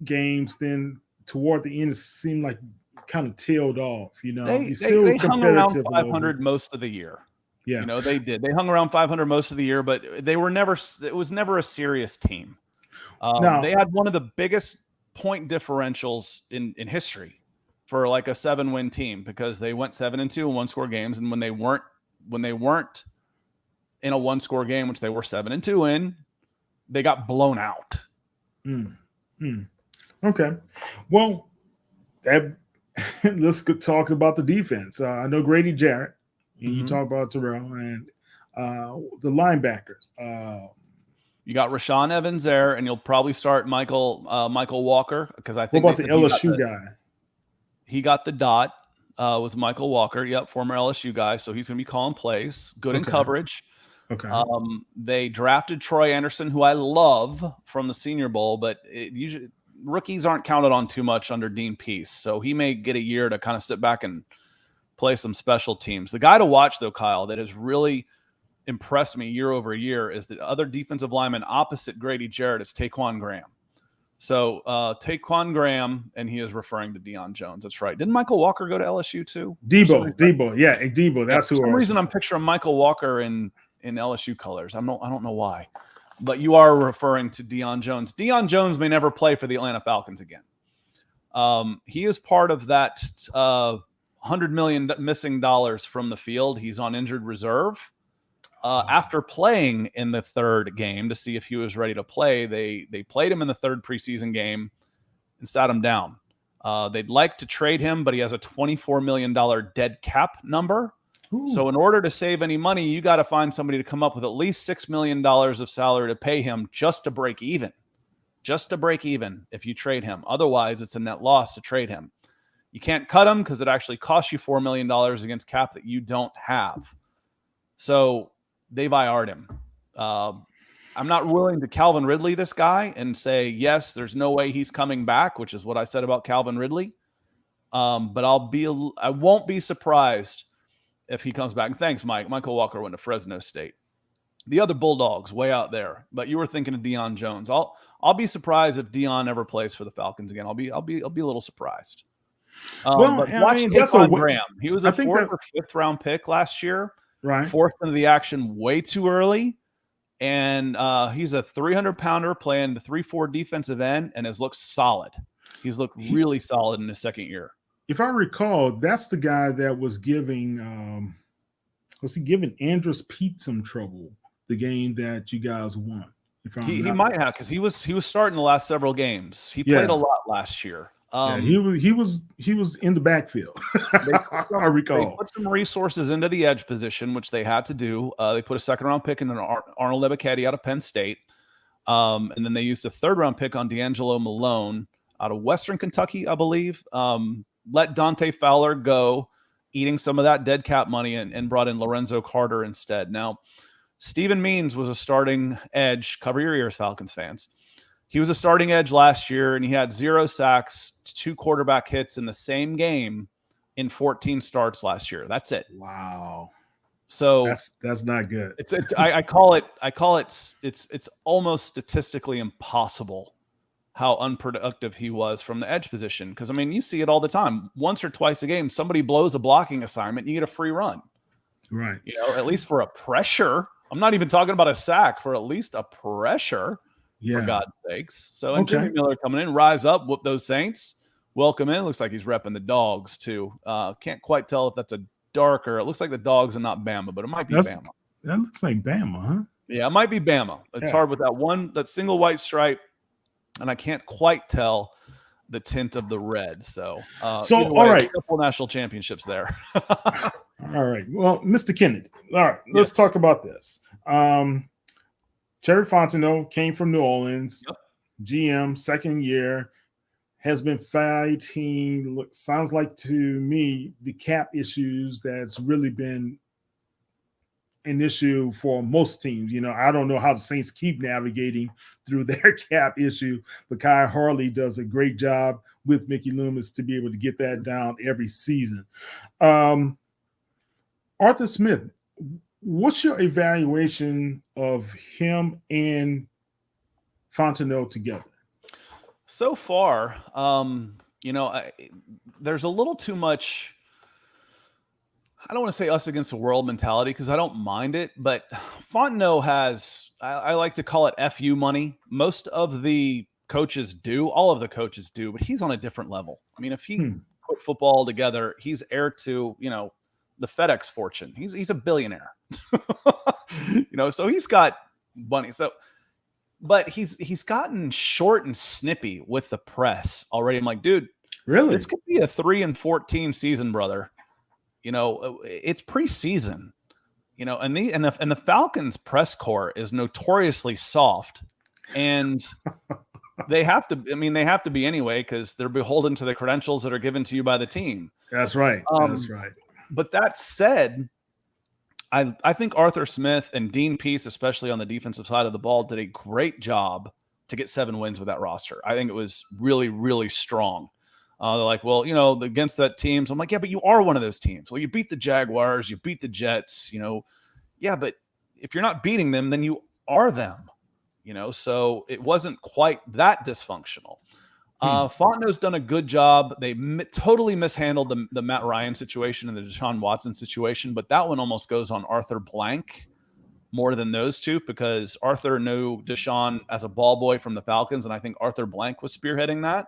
games. Then toward the end, it seemed like kind of tailed off. They hung around 500 most of the year. Yeah, they did. They hung around 500 most of the year, but they were never. It was never a serious team. They had one of the biggest point differentials in history for like a 7-win team, because they went 7-2 in 1-score games, and when they weren't in a 1-score game, which they were 7-2 in, they got blown out. Okay, well, let's talk about the defense. I know Grady Jarrett. And you talk about Terrell and the linebackers. You got Rashaan Evans there, and you'll probably start Michael Walker, because I think. What about the LSU guy? He got the dot with Michael Walker. Yep, former LSU guy. So he's going to be calling plays. Good in coverage. Okay. They drafted Troy Anderson, who I love, from the Senior Bowl, but usually rookies aren't counted on too much under Dean Pease. So he may get a year to kind of sit back and play some special teams. The guy to watch, though, Kyle, that has really impressed me year over year is the other defensive lineman opposite Grady Jarrett is Taquan Graham. So Taquan Graham, and he is referring to Deion Jones. That's right. Didn't Michael Walker go to LSU too? Debo. Yeah, Debo. That's who. For some reason, I'm picturing Michael Walker in LSU colors. I don't know why, but you are referring to Deion Jones. Deion Jones may never play for the Atlanta Falcons again. He is part of that $100 million missing dollars from the field. He's on injured reserve. After playing in the third game to see if he was ready to play, they played him in the third preseason game and sat him down. They'd like to trade him, but he has a $24 million dead cap number. Ooh. So in order to save any money, you got to find somebody to come up with at least $6 million of salary to pay him just to break even. Just to break even if you trade him. Otherwise, it's a net loss to trade him. You can't cut him because it actually costs you $4 million against cap that you don't have. So they've IR'd him. I'm not willing to Calvin Ridley this guy and say, yes, there's no way he's coming back, which is what I said about Calvin Ridley. But I won't be surprised if he comes back. And thanks, Mike. Michael Walker went to Fresno State. The other Bulldogs way out there, but you were thinking of Deion Jones. I'll be surprised if Deion ever plays for the Falcons again. I'll be a little surprised. But watch Taquan Graham. He was a 4th or 5th round pick last year. Right. Forced into the action way too early. And he's a 300-pounder playing the 3-4 defensive end and has looked solid. He's looked really solid in his second year. if I recall, that's the guy that was giving Andrus Pete some trouble the game that you guys won. If I'm He not might have, because he was starting the last several games. He played a lot last year. He was in the backfield. I recall. They put some resources into the edge position, which they had to do. They put a second-round pick in Arnold Ebiketie out of Penn State. And then they used a third-round pick on D'Angelo Malone out of Western Kentucky, I believe. Let Dante Fowler go, eating some of that dead cap money, and brought in Lorenzo Carter instead. Now, Stephen Means was a starting edge. Cover your ears, Falcons fans. He was a starting edge last year, and he had 0 sacks, 2 quarterback hits in the same game in 14 starts last year. That's it. Wow. So that's not good. I call it it's almost statistically impossible how unproductive he was from the edge position. Because I mean, you see it all the time. Once or twice a game, somebody blows a blocking assignment, you get a free run. Right. At least for a pressure. I'm not even talking about a sack, for at least a pressure. For God's sakes. So, and Jimmy Miller coming in, rise up, whoop those Saints, welcome in. Looks like he's repping the Dogs too. Can't quite tell if that's a darker. It looks like the Dogs and not Bama, but it might be Bama. That looks like Bama, huh? Yeah, it might be Bama. It's hard with that single white stripe, and I can't quite tell the tint of the red. So all right, a couple national championships there. All right. Well, Mr. Kennedy. All right, let's talk about this. Terry Fontenot came from New Orleans, GM, second year, has been fighting, sounds like to me, the cap issues that's really been an issue for most teams. I don't know how the Saints keep navigating through their cap issue, but Kyle Harley does a great job with Mickey Loomis to be able to get that down every season. Arthur Smith, what's your evaluation of him and Fontenot together? So far, there's a little too much. I don't want to say us against the world mentality, because I don't mind it, but Fontenot has, I like to call it FU money. Most of the coaches do, all of the coaches do, but he's on a different level. I mean, if he put football together, he's heir to, the FedEx fortune. He's a billionaire, so he's got money. So, but he's gotten short and snippy with the press already. I'm like, dude, really? This could be a 3-14 season, brother. It's preseason, and the Falcons press corps is notoriously soft, and they have to be anyway, because they're beholden to the credentials that are given to you by the team. That's right. That's right. But that said, I think Arthur Smith and Dean Pease, especially on the defensive side of the ball, did a great job to get 7 wins with that roster. I think it was really, really strong. They're like, well, against that team. So I'm like, yeah, but you are one of those teams. Well, you beat the Jaguars, you beat the Jets, Yeah, but if you're not beating them, then you are them, So it wasn't quite that dysfunctional. Fontenot's done a good job. They totally mishandled the Matt Ryan situation and the Deshaun Watson situation, but that one almost goes on Arthur Blank more than those two, because Arthur knew Deshaun as a ball boy from the Falcons, and I think Arthur Blank was spearheading that.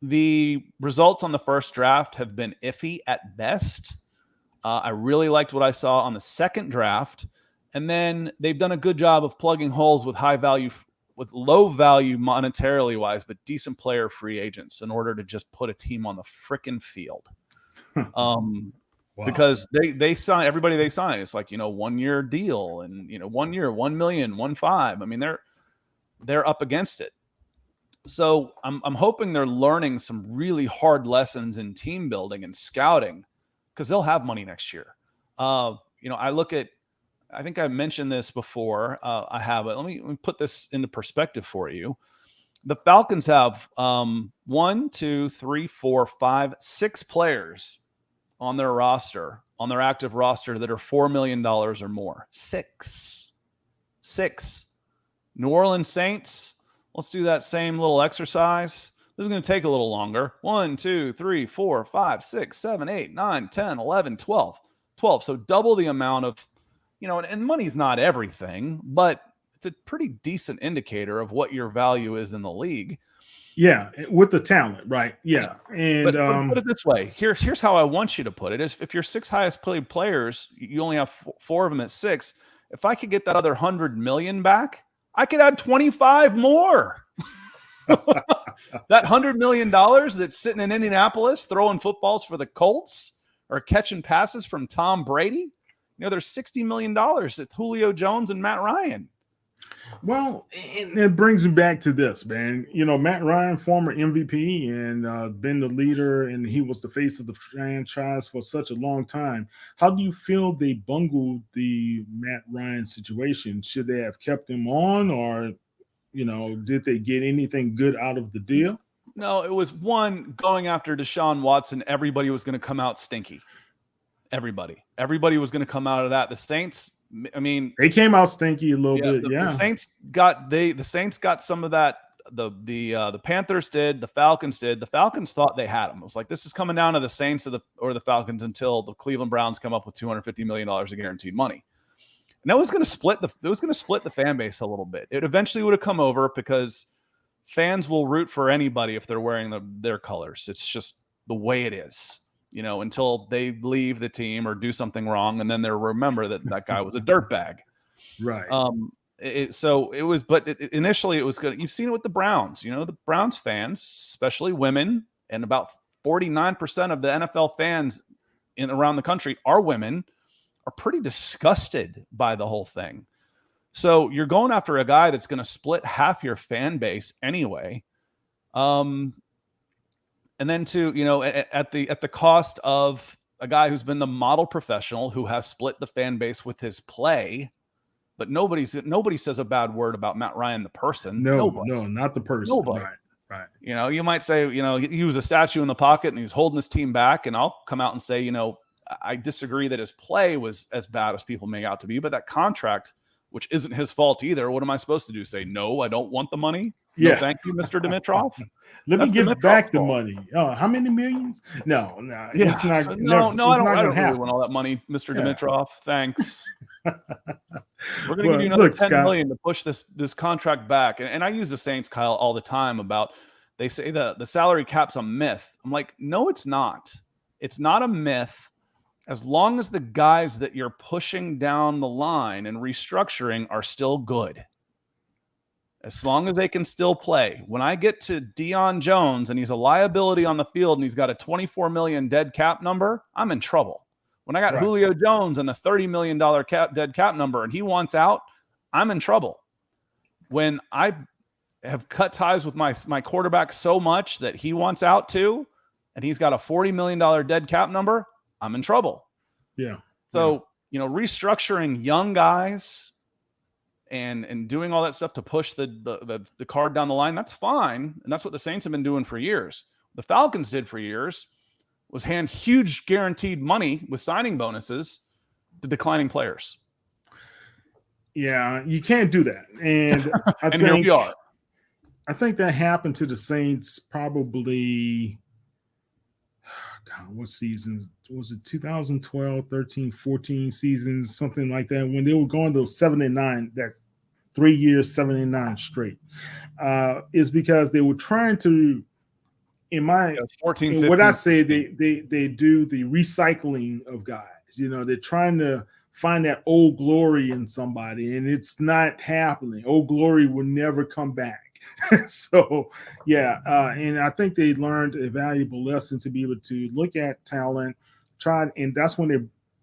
The results on the first draft have been iffy at best. I really liked what I saw on the second draft, and then they've done a good job of plugging holes with low value monetarily wise, but decent player free agents in order to just put a team on the frickin' field. Wow. Because they sign everybody they sign. It's like, 1 year deal, and 1 year, 1 million, 1.5. I mean, they're up against it. So I'm hoping they're learning some really hard lessons in team building and scouting, because they'll have money next year. I think I mentioned this before. I have it. Let me put this into perspective for you. The Falcons have 1, 2, 3, 4, 5, 6 players on their roster, on their active roster, that are $4 million or more. 6. New Orleans Saints. Let's do that same little exercise. This is going to take a little longer. 1, 2, 3, 4, 5, 6, 7, 8, 9, 10, 11, 12. 12. So double the amount of, and money's not everything, but it's a pretty decent indicator of what your value is in the league. Yeah, with the talent, right? Yeah, and but put it this way. Here's how I want you to put it: is if your 6 highest paid players, you only have 4 of them at 6. If I could get that other 100 million back, I could add 25 more. That $100 million that's sitting in Indianapolis throwing footballs for the Colts or catching passes from Tom Brady, there's $60 million at Julio Jones and Matt Ryan. Well, and it brings me back to this, man. Matt Ryan, former MVP and been the leader, and he was the face of the franchise for such a long time. How do you feel they bungled the Matt Ryan situation? Should they have kept him on, or did they get anything good out of the deal? No, it was one going after Deshaun Watson. Everybody was going to come out stinky. Everybody was going to come out of that. The Saints, I mean, they came out stinky a little bit. The Saints got some of that. The Panthers did. The Falcons did. The Falcons thought they had them. It was like, this is coming down to the Saints or the Falcons until the Cleveland Browns come up with $250 million of guaranteed money. And that was going to split the fan base a little bit. It eventually would have come over because fans will root for anybody if they're wearing their colors. It's just the way it is, until they leave the team or do something wrong, and then they'll remember that guy was a dirtbag. Right. Initially it was good. You've seen it with the Browns. The Browns fans, especially women, and about 49% of the NFL fans around the country are women, are pretty disgusted by the whole thing. So you're going after a guy that's going to split half your fan base anyway. And then at the cost of a guy who's been the model professional, who has split the fan base with his play, but nobody says a bad word about Matt Ryan, the person. No, not the person. Nobody. Right. You might say, he was a statue in the pocket and he was holding his team back. And I'll come out and say, I disagree that his play was as bad as people make out to be, but that contract, which isn't his fault either. What am I supposed to do? Say, no, I don't want the money? Yeah. No, thank you, Mr. Dimitrov. Let me give back the money. Oh, how many millions? No. Yeah. It's not, so, no, I don't really want all that money, Mr. Yeah. Dimitrov. Thanks. We're going to give you another $10 million to push this contract back. And I use the Saints, Kyle, all the time about, they say the salary cap's a myth. I'm like, no, it's not. It's not a myth. As long as the guys that you're pushing down the line and restructuring are still good. As long as they can still play. When I get to Deion Jones and he's a liability on the field and he's got a $24 million dead cap number, I'm in trouble. When I got Julio Jones and a $30 million dead cap number and he wants out, I'm in trouble. When I have cut ties with my quarterback so much that he wants out too, and he's got a $40 million dead cap number, I'm in trouble. Yeah. So, restructuring young guys and doing all that stuff to push the card down the line, that's fine. And that's what the Saints have been doing for years. The Falcons did for years was hand huge guaranteed money with signing bonuses to declining players. Yeah, you can't do that. And and here we are. I think that happened to the Saints probably, what seasons? Was it 2012, 13, 14 seasons, something like that, when they were going to 7-9, that 3 years, 7-9 straight, is because they were trying to, what I say, they do the recycling of guys. They're trying to find that old glory in somebody, and it's not happening. Old glory will never come back. So, and I think they learned a valuable lesson to be able to look at talent, and that's when they,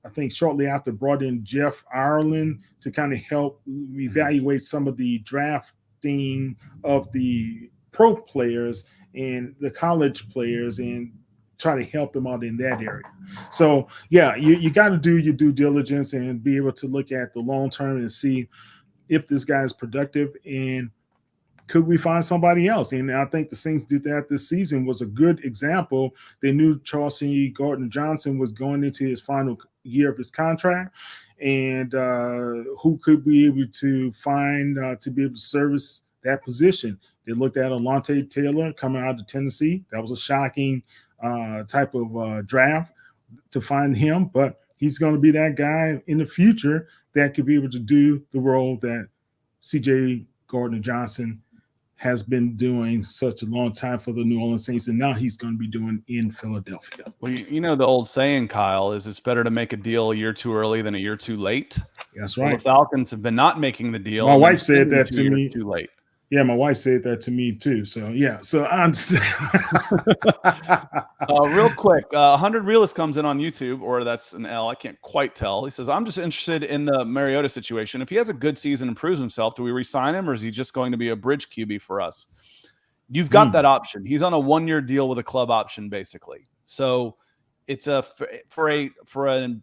I think, shortly after brought in Jeff Ireland to kind of help evaluate some of the drafting of the pro players and the college players and try to help them out in that area. So, you got to do your due diligence and be able to look at the long term and see if this guy is productive and could we find somebody else? And I think the Saints did that this season was a good example. They knew Chauncey Gardner-Johnson was going into his final year of his contract, and who could be able to find to be able to service that position. They looked at Alontae Taylor coming out of Tennessee. That was a shocking type of draft to find him, but he's going to be that guy in the future that could be able to do the role that C.J. Gardner-Johnson has been doing such a long time for the New Orleans Saints, and now he's going to be doing in Philadelphia. Well, you know the old saying, Kyle, is it's better to make a deal a year too early than a year too late. That's well, right. The Falcons have been not making the deal. My wife said that to me. Too late. Yeah, my wife said that to me too. So yeah, so I understand. Real quick, 100 Realist comes in on YouTube, or that's an L. I can't quite tell. He says, "I'm just interested in the Mariota situation. If he has a good season and proves himself, do we re-sign him, or is he just going to be a bridge QB for us?" You've got that option. He's on a 1-year deal with a club option, basically. So it's for an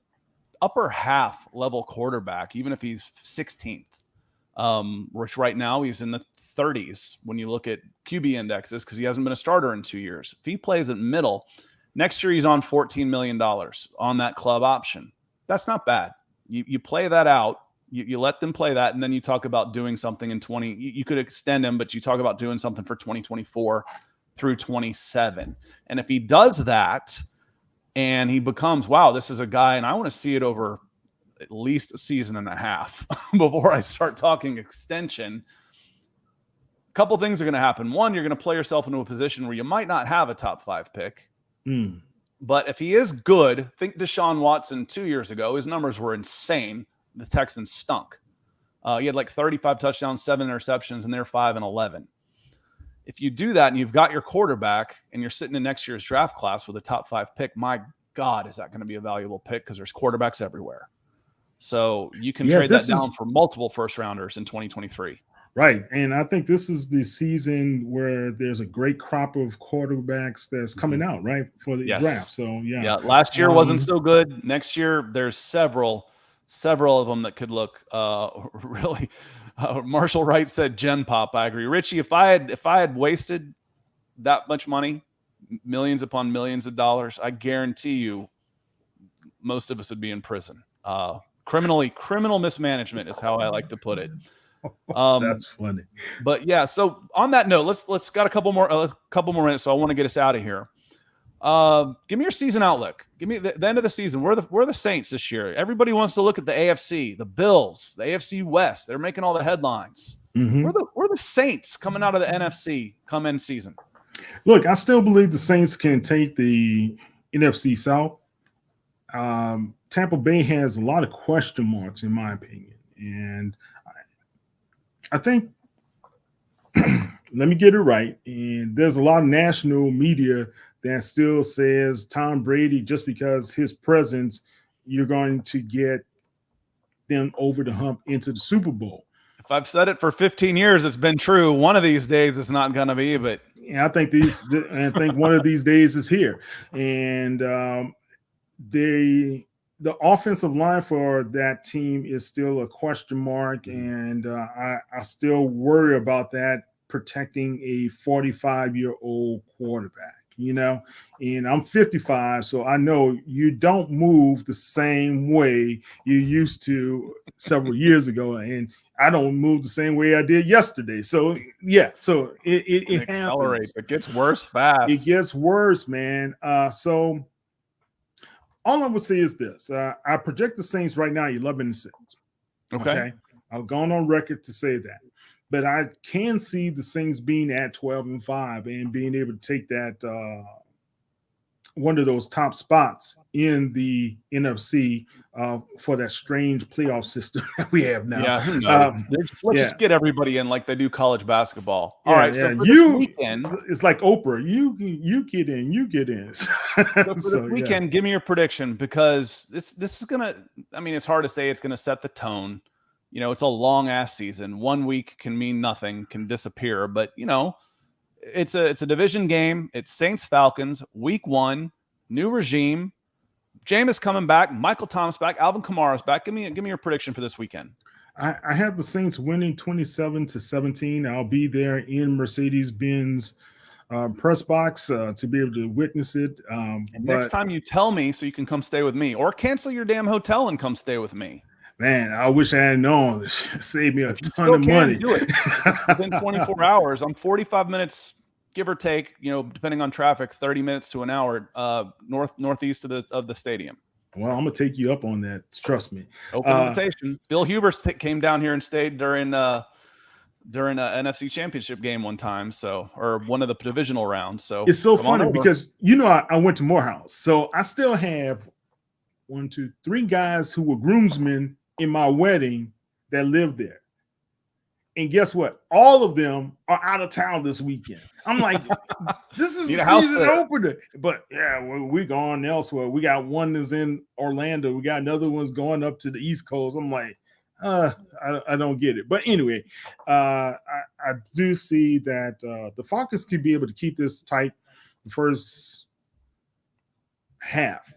upper half level quarterback, even if he's 16th, which right now he's in the 30s when you look at QB indexes because he hasn't been a starter in 2 years. If he plays at middle, next year he's on $14 million on that club option. That's not bad. You play that out. You let them play that, and then you talk about doing something in 20. You could extend him, but you talk about doing something for 2024 through 27. And if he does that and he becomes, wow, this is a guy, and I want to see it over at least a season and a half before I start talking extension. A couple things are going to happen. One, you're going to play yourself into a position where you might not have a top 5 pick. But if he is good, think Deshaun Watson 2 years ago. His numbers were insane. The Texans stunk. He had like 35 touchdowns, 7 interceptions, and they're 5-11. If you do that and you've got your quarterback and you're sitting in next year's draft class with a top 5 pick, my God, is that going to be a valuable pick because there's quarterbacks everywhere. So you can trade that down for multiple first rounders in 2023. Right. And I think this is the season where there's a great crop of quarterbacks that's coming out, right, for the draft. So, yeah. Last year wasn't so good. Next year, there's several of them that could look really. Marshall Wright said Gen Pop. I agree. Richie, if I had wasted that much money, millions upon millions of dollars, I guarantee you most of us would be in prison. Criminal mismanagement is how I like to put it. That's funny. But yeah, so on that note, let's got a couple more minutes. So I want to get us out of here. Give me your season outlook. Give me the end of the season. We're the Saints this year. Everybody wants to look at the AFC, the Bills, the AFC West. They're making all the headlines. We're the Saints coming out of the NFC come end season. Look, I still believe the Saints can take the NFC South. Tampa Bay has a lot of question marks, in my opinion, and I think let me get it right. And there's a lot of national media that still says Tom Brady, just because his presence, you're going to get them over the hump into the Super Bowl. If I've said it for 15 years, it's been true. One of these days it's not going to be, but yeah, I think one of these days is here. And the offensive line for that team is still a question mark, and I still worry about that protecting a 45-year-old quarterback, and I'm 55, so I know you don't move the same way you used to several years ago, and I don't move the same way I did yesterday. So yeah, so it accelerates. It gets worse fast. It gets worse, man. So all I would say is this: I project the Saints right now 11-6. Okay, I've gone on record to say that, but I can see the Saints being at 12-5 and being able to take that one of those top spots in the NFC for that strange playoff system that we have now. Yeah, who knows? Let's just get everybody in like they do college basketball. All right, so for this weekend, it's like Oprah. You get in, you get in. So for this weekend, give me your prediction, because this is gonna. I mean, it's hard to say it's gonna set the tone. It's a long ass season. 1 week can mean nothing, can disappear, but it's a division game. It's Saints Falcons, week 1, new regime. Jameis coming back, Michael Thomas back, Alvin Kamara's back. Give me your prediction for this weekend. I have the Saints winning 27-17. I'll be there in Mercedes-Benz press box to be able to witness it. Next time you tell me so you can come stay with me, or cancel your damn hotel and come stay with me. Man, I wish I had known. Save me a ton of money. Do it within 24 hours. I'm 45 minutes, give or take, depending on traffic, 30 minutes to an hour northeast of the stadium. Well, I'm gonna take you up on that. Trust me. Open invitation. Bill Hubers came down here and stayed during during an NFC Championship game one time, or one of the divisional rounds. So it's so funny because I went to Morehouse, so I still have 3 guys who were groomsmen in my wedding that lived there. And guess what? All of them are out of town this weekend. I'm like, this is the season opener. But yeah, we're going elsewhere. We got one that's in Orlando. We got another one's going up to the East Coast. I'm like, I don't get it. But anyway, I do see that the Falcons could be able to keep this tight the first half.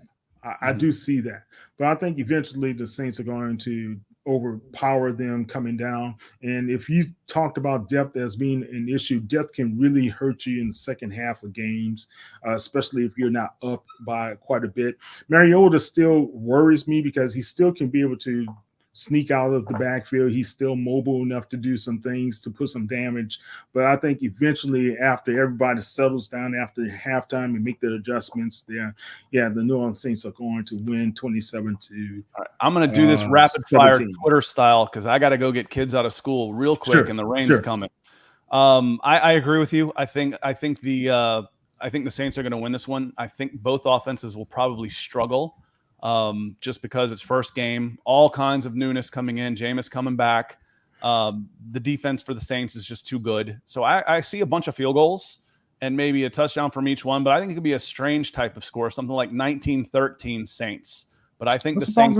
I do see that. But I think eventually the Saints are going to overpower them coming down. And if you talked about depth as being an issue, depth can really hurt you in the second half of games, especially if you're not up by quite a bit. Mariota still worries me because he still can be able to sneak out of the backfield. He's still mobile enough to do some things to put some damage. But I think eventually after everybody settles down after halftime and make the adjustments there, the New Orleans Saints are going to win 27-. Right, I'm going to do this rapid fire Twitter style because I got to go get kids out of school real quick and the rain's coming. I agree with you. I think the Saints are going to win this one. I think both offenses will probably struggle. Just because it's first game, all kinds of newness coming in, Jameis coming back. The defense for the Saints is just too good. So I see a bunch of field goals and maybe a touchdown from each one, but I think it could be a strange type of score, something like 19-13 Saints. But I think the Saints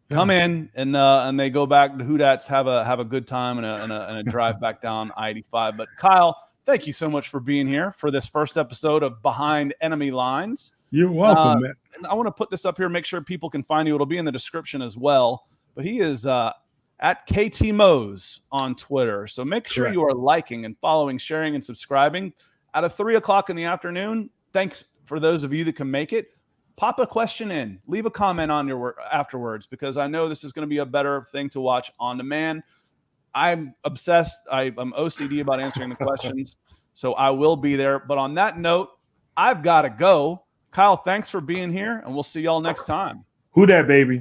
come in and they go back to Houdats, have a good time and a drive back down I-85. But Kyle, thank you so much for being here for this first episode of Behind Enemy Lines. You're welcome, man. I want to put this up here, make sure people can find you. It'll be in the description as well. But he is at KT Mose on Twitter. So make sure you are liking and following, sharing, and subscribing. At 3:00 in the afternoon, thanks for those of you that can make it. Pop a question in. Leave a comment on your afterwards because I know this is going to be a better thing to watch on demand. I'm obsessed. I'm OCD about answering the questions. So I will be there. But on that note, I've got to go. Kyle, thanks for being here, and we'll see y'all next time. Who that, baby?